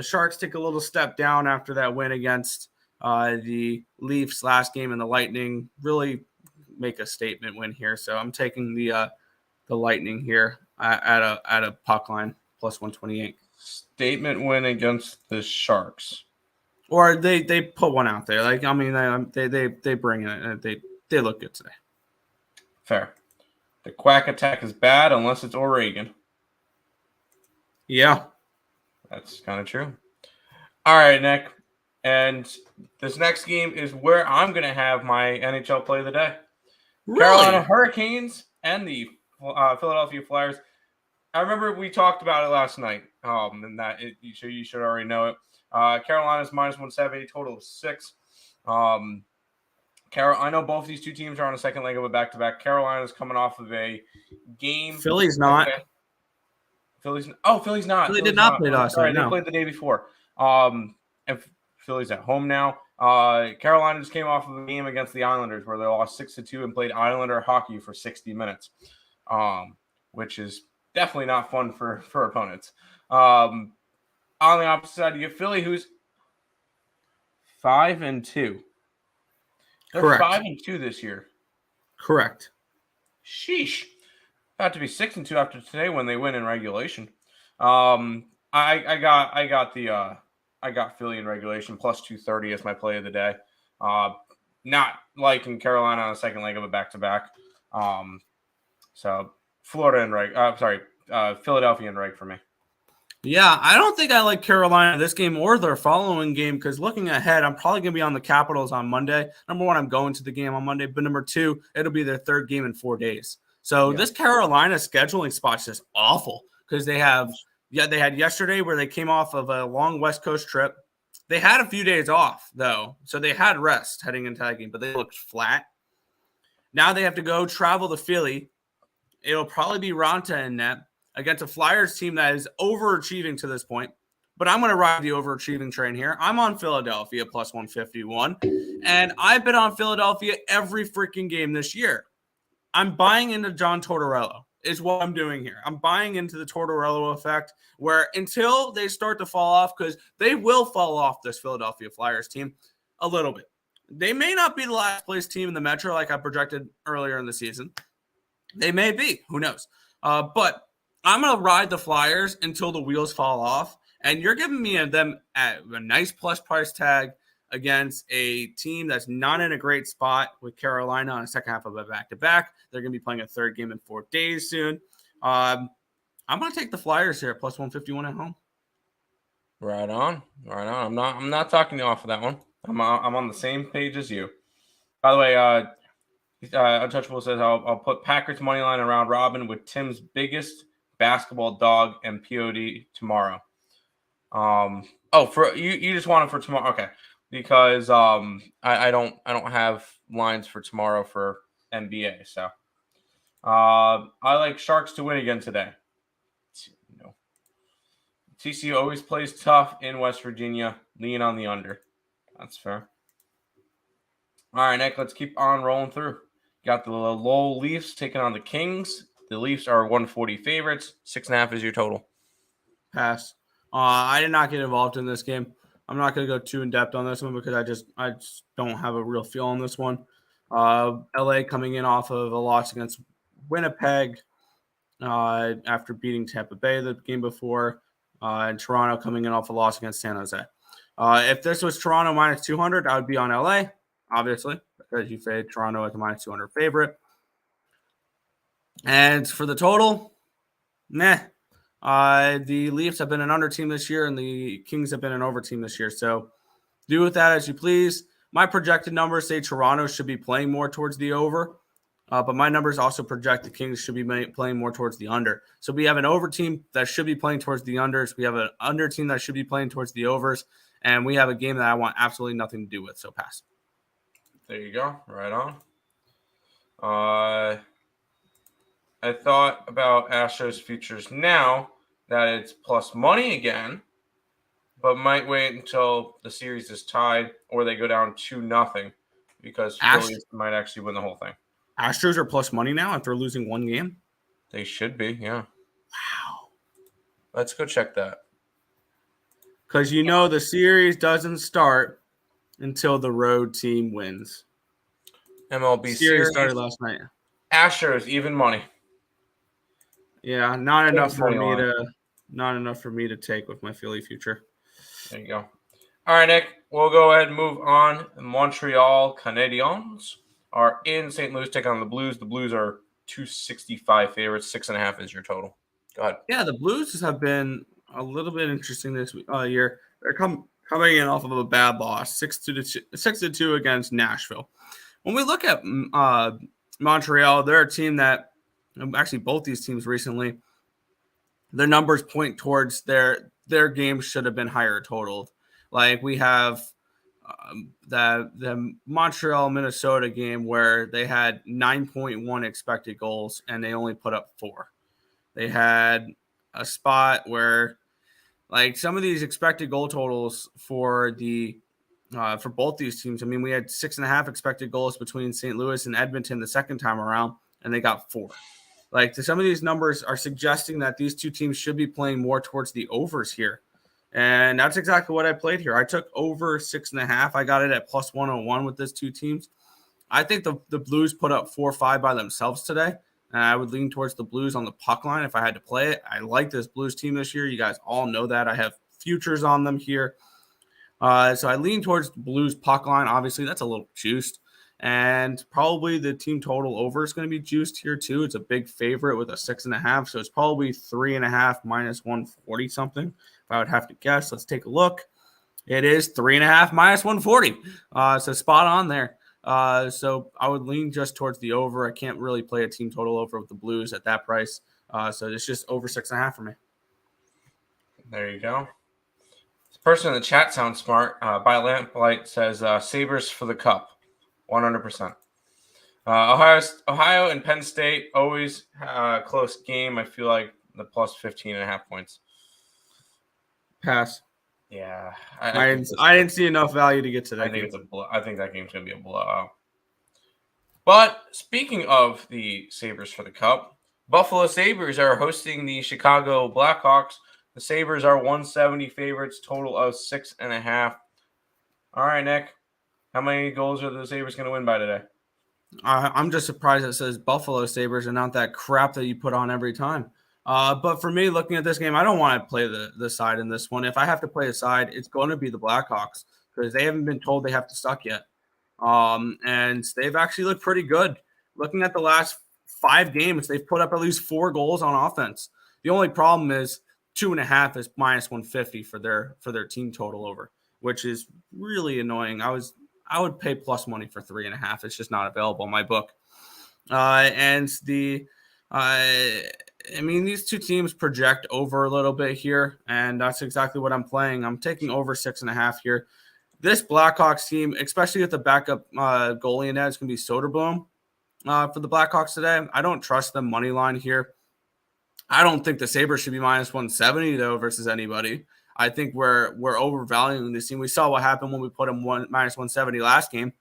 Sharks take a little step down after that win against the Leafs last game, and the Lightning really make a statement win here. So I'm taking the Lightning here at a puck line plus 128. Statement win against the Sharks. Or they put one out there. Like, I mean, they bring it. They look good today. Fair. The Quack attack is bad unless it's Oregon. Yeah. That's kind of true. All right, Nick. And this next game is where I'm going to have my NHL play of the day. Really? Carolina Hurricanes and the Philadelphia Flyers. I remember we talked about it last night, and that you should already know it. Carolina's minus 170, total of 6. I know both these two teams are on a second leg of a back-to-back. Carolina's coming off of a game. Philly's not. Okay. Philly's not. Philly did not play last night. They played the day before. And Philly's at home now. Carolina just came off of a game against the Islanders where they lost 6-2 and played Islander hockey for 60 minutes, which is definitely not fun for opponents. On the opposite side, you get Philly, who's 5-2. They're Correct. 5-2 this year. Correct. Sheesh. About to be 6-2 after today when they win in regulation. I got Philly in regulation plus 230 as my play of the day. Not liking Carolina on a second leg of a back-to-back. So Philadelphia and reg for me. Yeah, I don't think I like Carolina this game or their following game because looking ahead, I'm probably going to be on the Capitals on Monday. Number one, I'm going to the game on Monday. But number two, it'll be their third game in 4 days. So This Carolina scheduling spot's just awful because they had yesterday where they came off of a long West Coast trip. They had a few days off, though. So they had rest heading into that game, but they looked flat. Now they have to go travel to Philly. It'll probably be Ranta in net against a Flyers team that is overachieving to this point. But I'm going to ride the overachieving train here. I'm on Philadelphia plus 151. And I've been on Philadelphia every freaking game this year. I'm buying into John Tortorella is what I'm doing here. I'm buying into the Tortorella effect where until they start to fall off, because they will fall off this Philadelphia Flyers team a little bit. They may not be the last place team in the Metro like I projected earlier in the season. They may be. Who knows? But I'm going to ride the Flyers until the wheels fall off. And you're giving me them at a nice plus price tag against a team that's not in a great spot with Carolina on the second half of a back-to-back. They're going to be playing a third game in 4 days soon. I'm going to take the Flyers here, plus 151 at home. Right on. I'm not talking you off of that one. I'm on the same page as you. By the way, Untouchable says I'll put Packers money line around Robin with Tim's biggest basketball dog and POD tomorrow. For you just want it for tomorrow, okay? Because I don't have lines for tomorrow for NBA, so I like Sharks to win again today. No, TCU always plays tough in West Virginia. Lean on the under. That's fair. All right, Nick, let's keep on rolling through. Got the Lowell Leafs taking on the Kings. The Leafs are 140 favorites. 6.5 is your total. Pass. I did not get involved in this game. I'm not going to go too in depth on this one because I just don't have a real feel on this one. LA coming in off of a loss against Winnipeg after beating Tampa Bay the game before, and Toronto coming in off a loss against San Jose. If this was Toronto minus 200, I would be on LA, obviously, because you fade Toronto as a minus 200 favorite. And for the total, meh. The Leafs have been an under team this year, and the Kings have been an over team this year. So do with that as you please. My projected numbers say Toronto should be playing more towards the over, but my numbers also project the Kings should be playing more towards the under. So we have an over team that should be playing towards the unders. We have an under team that should be playing towards the overs, and we have a game that I want absolutely nothing to do with. So pass. There you go. Right on. I thought about Astros futures now that it's plus money again, but might wait until the series is tied or they go down 2-0 because Phillies might actually win the whole thing. Astros are plus money now after losing one game? They should be, yeah. Let's go check that. Because the series doesn't start until the road team wins. MLB Series started last night. Astros, even money. Yeah, not enough for me to take with my Philly future. There you go. All right, Nick, we'll go ahead and move on. The Montreal Canadiens are in St. Louis taking on the Blues. The Blues are 265 favorites. 6.5 is your total. Go ahead. Yeah, the Blues have been a little bit interesting this year. They're coming in off of a bad loss, 6-2 against Nashville. When we look at Montreal, they're a team that actually both these teams recently, their numbers point towards their games should have been higher totaled. Like we have the Montreal Minnesota game where they had 9.1 expected goals and they only put up 4. They had a spot where, like, some of these expected goal totals for both these teams. I mean, we had 6.5 expected goals between St. Louis and Edmonton the second time around, and they got 4. Like, some of these numbers are suggesting that these two teams should be playing more towards the overs here. And that's exactly what I played here. I took over 6.5. I got it at plus 101 with these two teams. I think the Blues put up 4 or 5 by themselves today. And I would lean towards the Blues on the puck line if I had to play it. I like this Blues team this year. You guys all know that. I have futures on them here. So I lean towards the Blues puck line. Obviously, that's a little juiced. And probably the team total over is going to be juiced here too. It's a big favorite with a 6.5. So it's probably 3.5 minus 140 something. If I would have to guess, let's take a look. It is 3.5 minus 140. So spot on there. So I would lean just towards the over. I can't really play a team total over with the Blues at that price. So it's just over 6.5 for me. There you go. This person in the chat sounds smart. By Lamplight says Sabres for the Cup, 100%. Ohio and Penn State, always a close game. I feel like the plus 15.5 points. Pass. Yeah, I didn't see enough value to get to that. I think that game's going to be a blowout. But speaking of the Sabres for the Cup, Buffalo Sabres are hosting the Chicago Blackhawks. The Sabres are 170 favorites, total of 6.5. All right, Nick, how many goals are the Sabres going to win by today? I'm just surprised it says Buffalo Sabres and not that crap that you put on every time. But for me, looking at this game, I don't want to play the side in this one. If I have to play a side, it's going to be the Blackhawks because they haven't been told they have to suck yet. And they've actually looked pretty good. Looking at the last 5 games, they've put up at least 4 goals on offense. The only problem is 2.5 is minus 150 for their team total over, which is really annoying. I would pay plus money for 3.5. It's just not available in my book. I mean, these two teams project over a little bit here, and that's exactly what I'm playing. I'm taking over 6.5 here. This Blackhawks team, especially with the backup goalie in that, it's going to be Soderblom for the Blackhawks today. I don't trust them money line here. I don't think the Sabres should be minus 170 though versus anybody. I think we're overvaluing this team. We saw what happened when we put them minus 170 last game.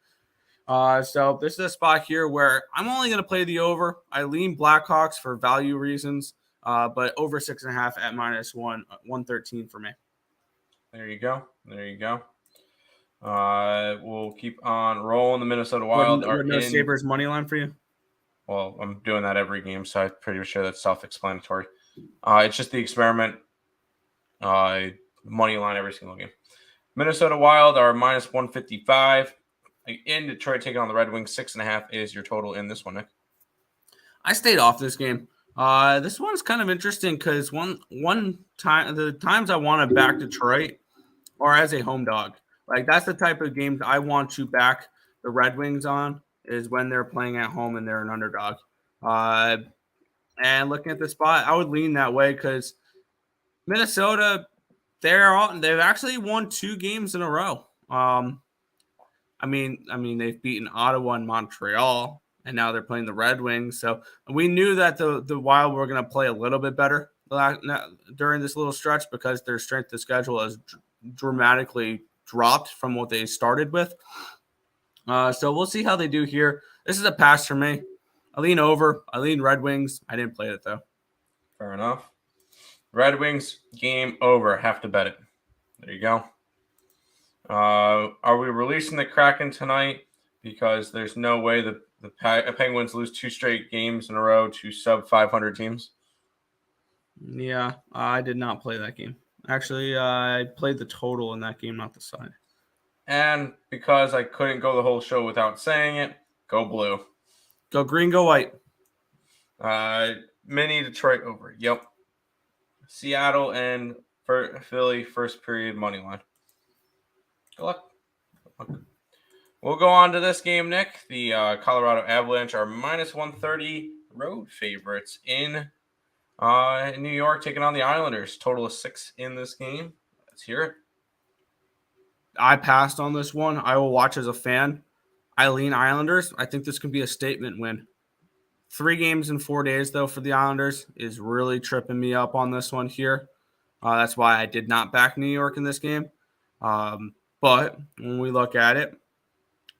So this is a spot here where I'm only going to play the over. I lean Blackhawks for value reasons, but over 6.5 at minus 113 for me. There you go. We'll keep on rolling. The Minnesota Wild are no Sabres money line for you? Well, I'm doing that every game, so I'm pretty sure that's self-explanatory. It's just the experiment. Money line every single game. Minnesota Wild are minus 155. In Detroit, taking on the Red Wings, 6.5 is your total in this one, Nick. I stayed off this game. This one's kind of interesting because one time, the times I want to back Detroit are as a home dog. Like, that's the type of games I want to back the Red Wings on, is when they're playing at home and they're an underdog. And looking at the spot, I would lean that way because Minnesota, they've actually won 2 games in a row. I mean, they've beaten Ottawa and Montreal, and now they're playing the Red Wings. So we knew that the Wild were going to play a little bit better during this little stretch because their strength of schedule has dramatically dropped from what they started with. So we'll see how they do here. This is a pass for me. I lean over. I lean Red Wings. I didn't play it, though. Fair enough. Red Wings, game over. Have to bet it. There you go. Are we releasing the Kraken tonight? Because there's no way the Penguins lose 2 straight games in a row to sub 500 teams. Yeah, I did not play that game. Actually, I played the total in that game, not the side. And because I couldn't go the whole show without saying it, go blue. Go green, go white. Mini Detroit over. Yep. Seattle and Philly first period money line. Good luck. We'll go on to this game, Nick. The Colorado Avalanche are minus 130 road favorites in New York, taking on the Islanders. Total of 6 in this game. Let's hear it. I passed on this one. I will watch as a fan. I lean Islanders. I think this could be a statement win. 3 games in 4 days, though, for the Islanders is really tripping me up on this one here. That's why I did not back New York in this game. But when we look at it,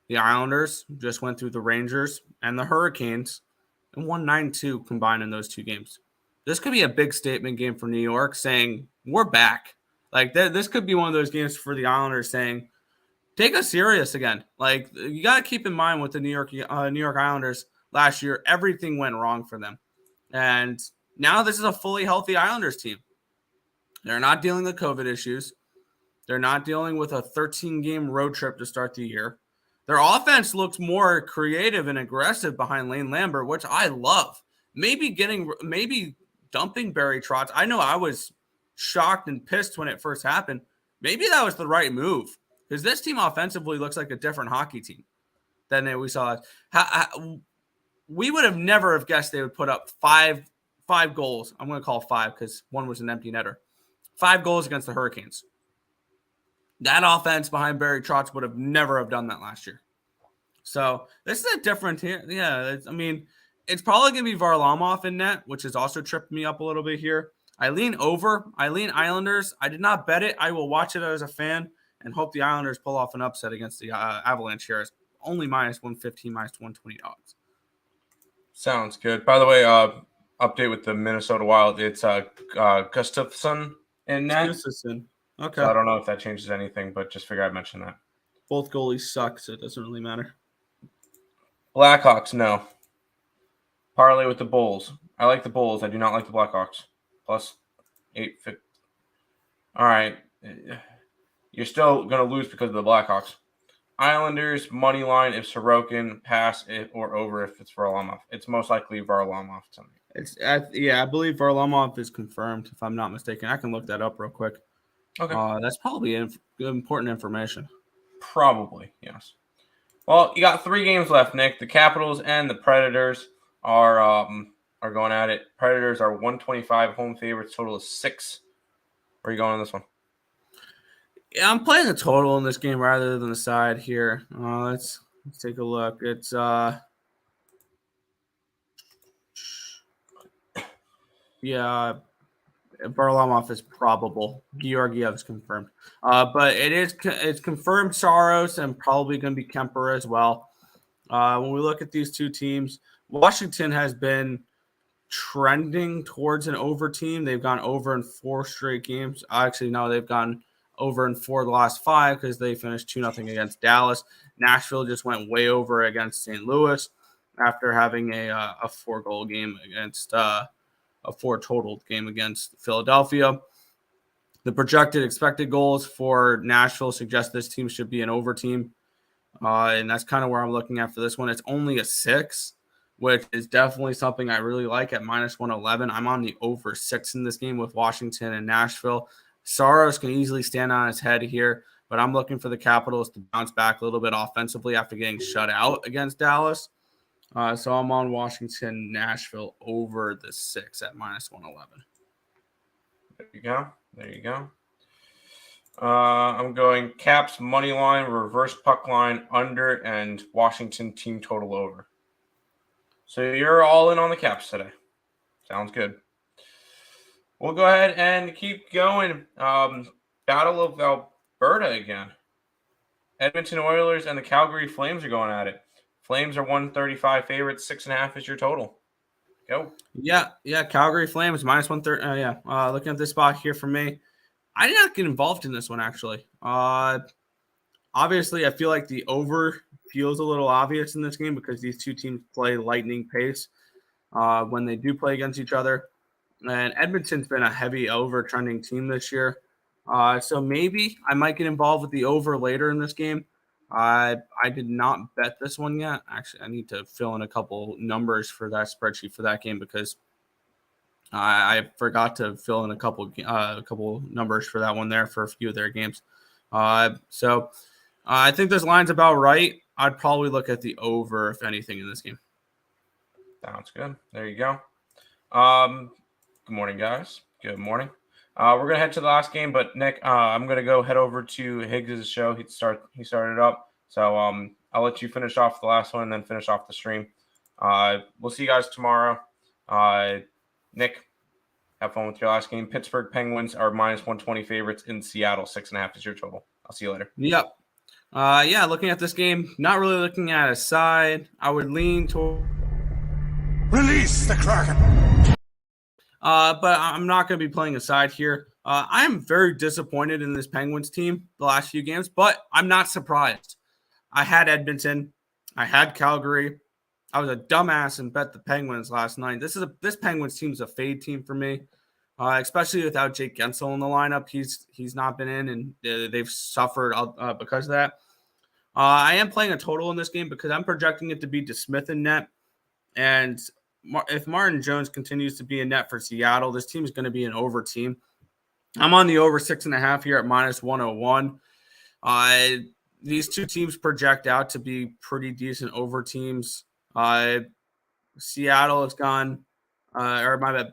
the Islanders just went through the Rangers and the Hurricanes and won 9-2 combined in those 2 games. This could be a big statement game for New York saying, we're back. Like, this could be one of those games for the Islanders saying, take us serious again. Like, you got to keep in mind with the New York Islanders last year, everything went wrong for them. And now this is a fully healthy Islanders team. They're not dealing with COVID issues. They're not dealing with a 13-game road trip to start the year. Their offense looks more creative and aggressive behind Lane Lambert, which I love. Maybe dumping Barry Trotz. I know I was shocked and pissed when it first happened. Maybe that was the right move because this team offensively looks like a different hockey team than we saw. We would have never have guessed they would put up five goals. I'm going to call 5 because one was an empty netter. 5 goals against the Hurricanes. That offense behind Barry Trotz would have never have done that last year. So this is a different here. Yeah, it's probably going to be Varlamov in net, which has also tripped me up a little bit here. I lean over. I lean Islanders. I did not bet it. I will watch it as a fan and hope the Islanders pull off an upset against the Avalanche here. It's only minus 115, minus 120 odds. Sounds good. By the way, update with the Minnesota Wild. It's Gustafsson in net. Gustafsson. Okay. So I don't know if that changes anything, but just figure I'd mention that. Both goalies suck, so it doesn't really matter. Blackhawks, no. Parlay with the Bulls. I like the Bulls. I do not like the Blackhawks. Plus 850. All right. You're still going to lose because of the Blackhawks. Islanders, money line if Sorokin, pass it or over if it's Varlamov. It's most likely Varlamov tonight. I believe Varlamov is confirmed, if I'm not mistaken. I can look that up real quick. Okay. That's probably important information. Probably, yes. Well, you got 3 games left, Nick. The Capitals and the Predators are going at it. Predators are 125 home favorites, total of 6. Where are you going on this one? Yeah, I'm playing the total in this game rather than the side here. Let's take a look. It's Varlamov is probable. Georgiev is confirmed. But it's confirmed Saros and probably going to be Kemper as well. When we look at these 2 teams, Washington has been trending towards an over team. They've gone over in 4 straight games. Actually, no, they've gone over in 4 of the last 5 because they finished 2-0 against Dallas. Nashville just went way over against St. Louis after having a 4-goal game against a 4-total game against Philadelphia. The projected expected goals for Nashville suggest this team should be an over team. And that's kind of where I'm looking at for this one. It's only a 6, which is definitely something I really like at minus 111. I'm on the over 6 in this game with Washington and Nashville. Saros can easily stand on his head here, but I'm looking for the Capitals to bounce back a little bit offensively after getting shut out against Dallas. So I'm on Washington, Nashville over the 6 at minus 111. There you go. I'm going Caps money line, reverse puck line under, and Washington team total over. So you're all in on the Caps today. Sounds good. We'll go ahead and keep going. Battle of Alberta again. Edmonton Oilers and the Calgary Flames are going at it. Flames are 135 favorites. 6.5 is your total. Go. Yeah. Calgary Flames minus 130. Looking at this spot here for me, I did not get involved in this one actually. Obviously, I feel like the over feels a little obvious in this game because these two teams play lightning pace when they do play against each other. And Edmonton's been a heavy over trending team this year. So maybe I might get involved with the over later in this game. I did not bet this one yet. Actually, I need to fill in a couple numbers for that spreadsheet for that game because I forgot to fill in a couple numbers for that one there for a few of their games. So I think this line's about right. I'd probably look at the over, if anything, in this game. Sounds good. There you go. Good morning, guys. Good morning. We're gonna head to the last game, but Nick, I'm gonna go head over to Higgs' show. He started up, so I'll let you finish off the last one and then finish off the stream. We'll see you guys tomorrow. Nick, have fun with your last game. Pittsburgh Penguins are minus 120 favorites in Seattle. 6.5 is your total. I'll see you later. Yep. Looking at this game, not really looking at a side. I would lean toward release the Kraken. But I'm not going to be playing a side here. I am very disappointed in this Penguins team the last few games, but I'm not surprised. I had Edmonton. I had Calgary. I was a dumbass and bet the Penguins last night. This Penguins team is a fade team for me, especially without Jake Gensel in the lineup. He's not been in, and they've suffered because of that. I am playing a total in this game because I'm projecting it to be DeSmith in net. And if Martin Jones continues to be in net for Seattle, this team is going to be an over team. I'm on the over 6.5 here at minus 101. These two teams project out to be pretty decent over teams. Seattle has gone,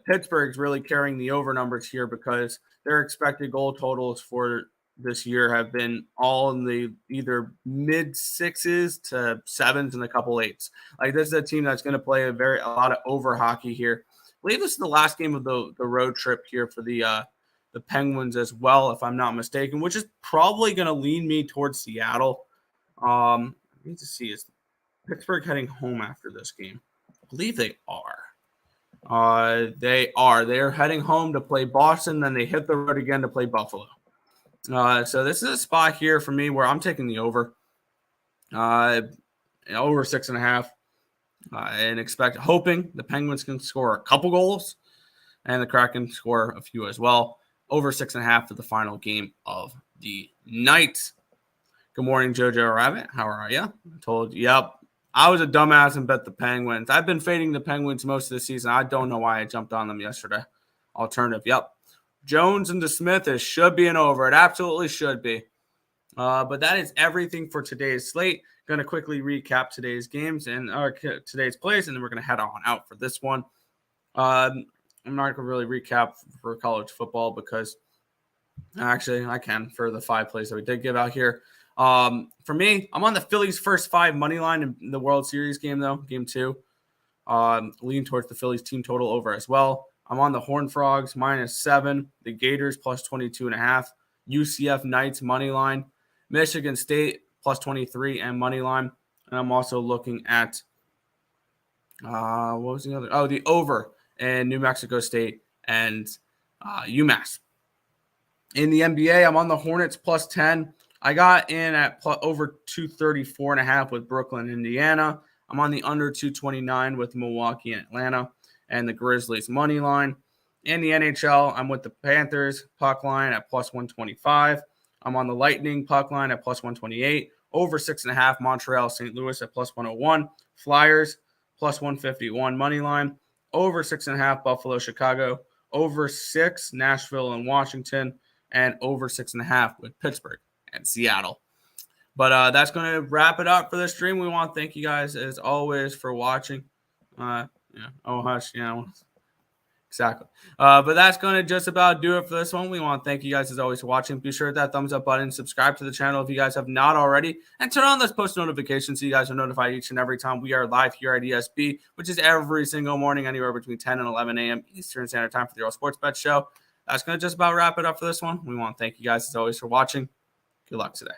Pittsburgh's really carrying the over numbers here because their expected goal totals for this year have been all in the either mid 6s to 7s and a couple 8s. Like, this is a team that's going to play a lot of over hockey here. I believe this is the last game of the road trip here for the Penguins as well, if I'm not mistaken, which is probably going to lean me towards Seattle. I need to see, is Pittsburgh heading home after this game? I believe they are. They are heading home to play Boston, then they hit the road again to play Buffalo. So this is a spot here for me where I'm taking the over. Over 6.5. And hoping the Penguins can score a couple goals and the Kraken score a few as well. Over 6.5 for the final game of the night. Good morning, Jojo Rabbit. How are you? I told you. Yep. I was a dumbass and bet the Penguins. I've been fading the Penguins most of the season. I don't know why I jumped on them yesterday. Alternative. Yep. Jones and DeSmith, it should be an over. It absolutely should be. But that is everything for today's slate. Going to quickly recap today's games and today's plays, and then we're going to head on out for this one. I'm not going to really recap for college football because actually I can for the 5 plays that we did give out here. For me, I'm on the Phillies' first 5 money line in the World Series game, though, game 2. Lean towards the Phillies team total over as well. I'm on the Horned Frogs -7, the Gators +22.5, UCF Knights money line, Michigan State +23 and money line, and I'm also looking at what was the other? Oh, the over in New Mexico State and UMass. In the NBA, I'm on the Hornets +10. I got in at over 234.5 with Brooklyn, Indiana. I'm on the under 229 with Milwaukee and Atlanta. And the Grizzlies money line. In the NHL, I'm with the Panthers puck line at +125. I'm on the Lightning puck line at +128. Over 6.5, Montreal, St. Louis at +101. Flyers +151 money line. Over 6.5, Buffalo, Chicago. Over 6, Nashville and Washington. And over 6.5 with Pittsburgh and Seattle. But that's going to wrap it up for this stream. We want to thank you guys, as always, for watching. Oh, hush. Yeah, exactly. But that's going to just about do it for this one. We want to thank you guys, as always, for watching. Be sure to hit that thumbs up button. Subscribe to the channel if you guys have not already. And turn on those post notifications so you guys are notified each and every time we are live here at ESB, which is every single morning, anywhere between 10 and 11 a.m. Eastern Standard Time for the Earle Sports Bet Show. That's going to just about wrap it up for this one. We want to thank you guys, as always, for watching. Good luck today.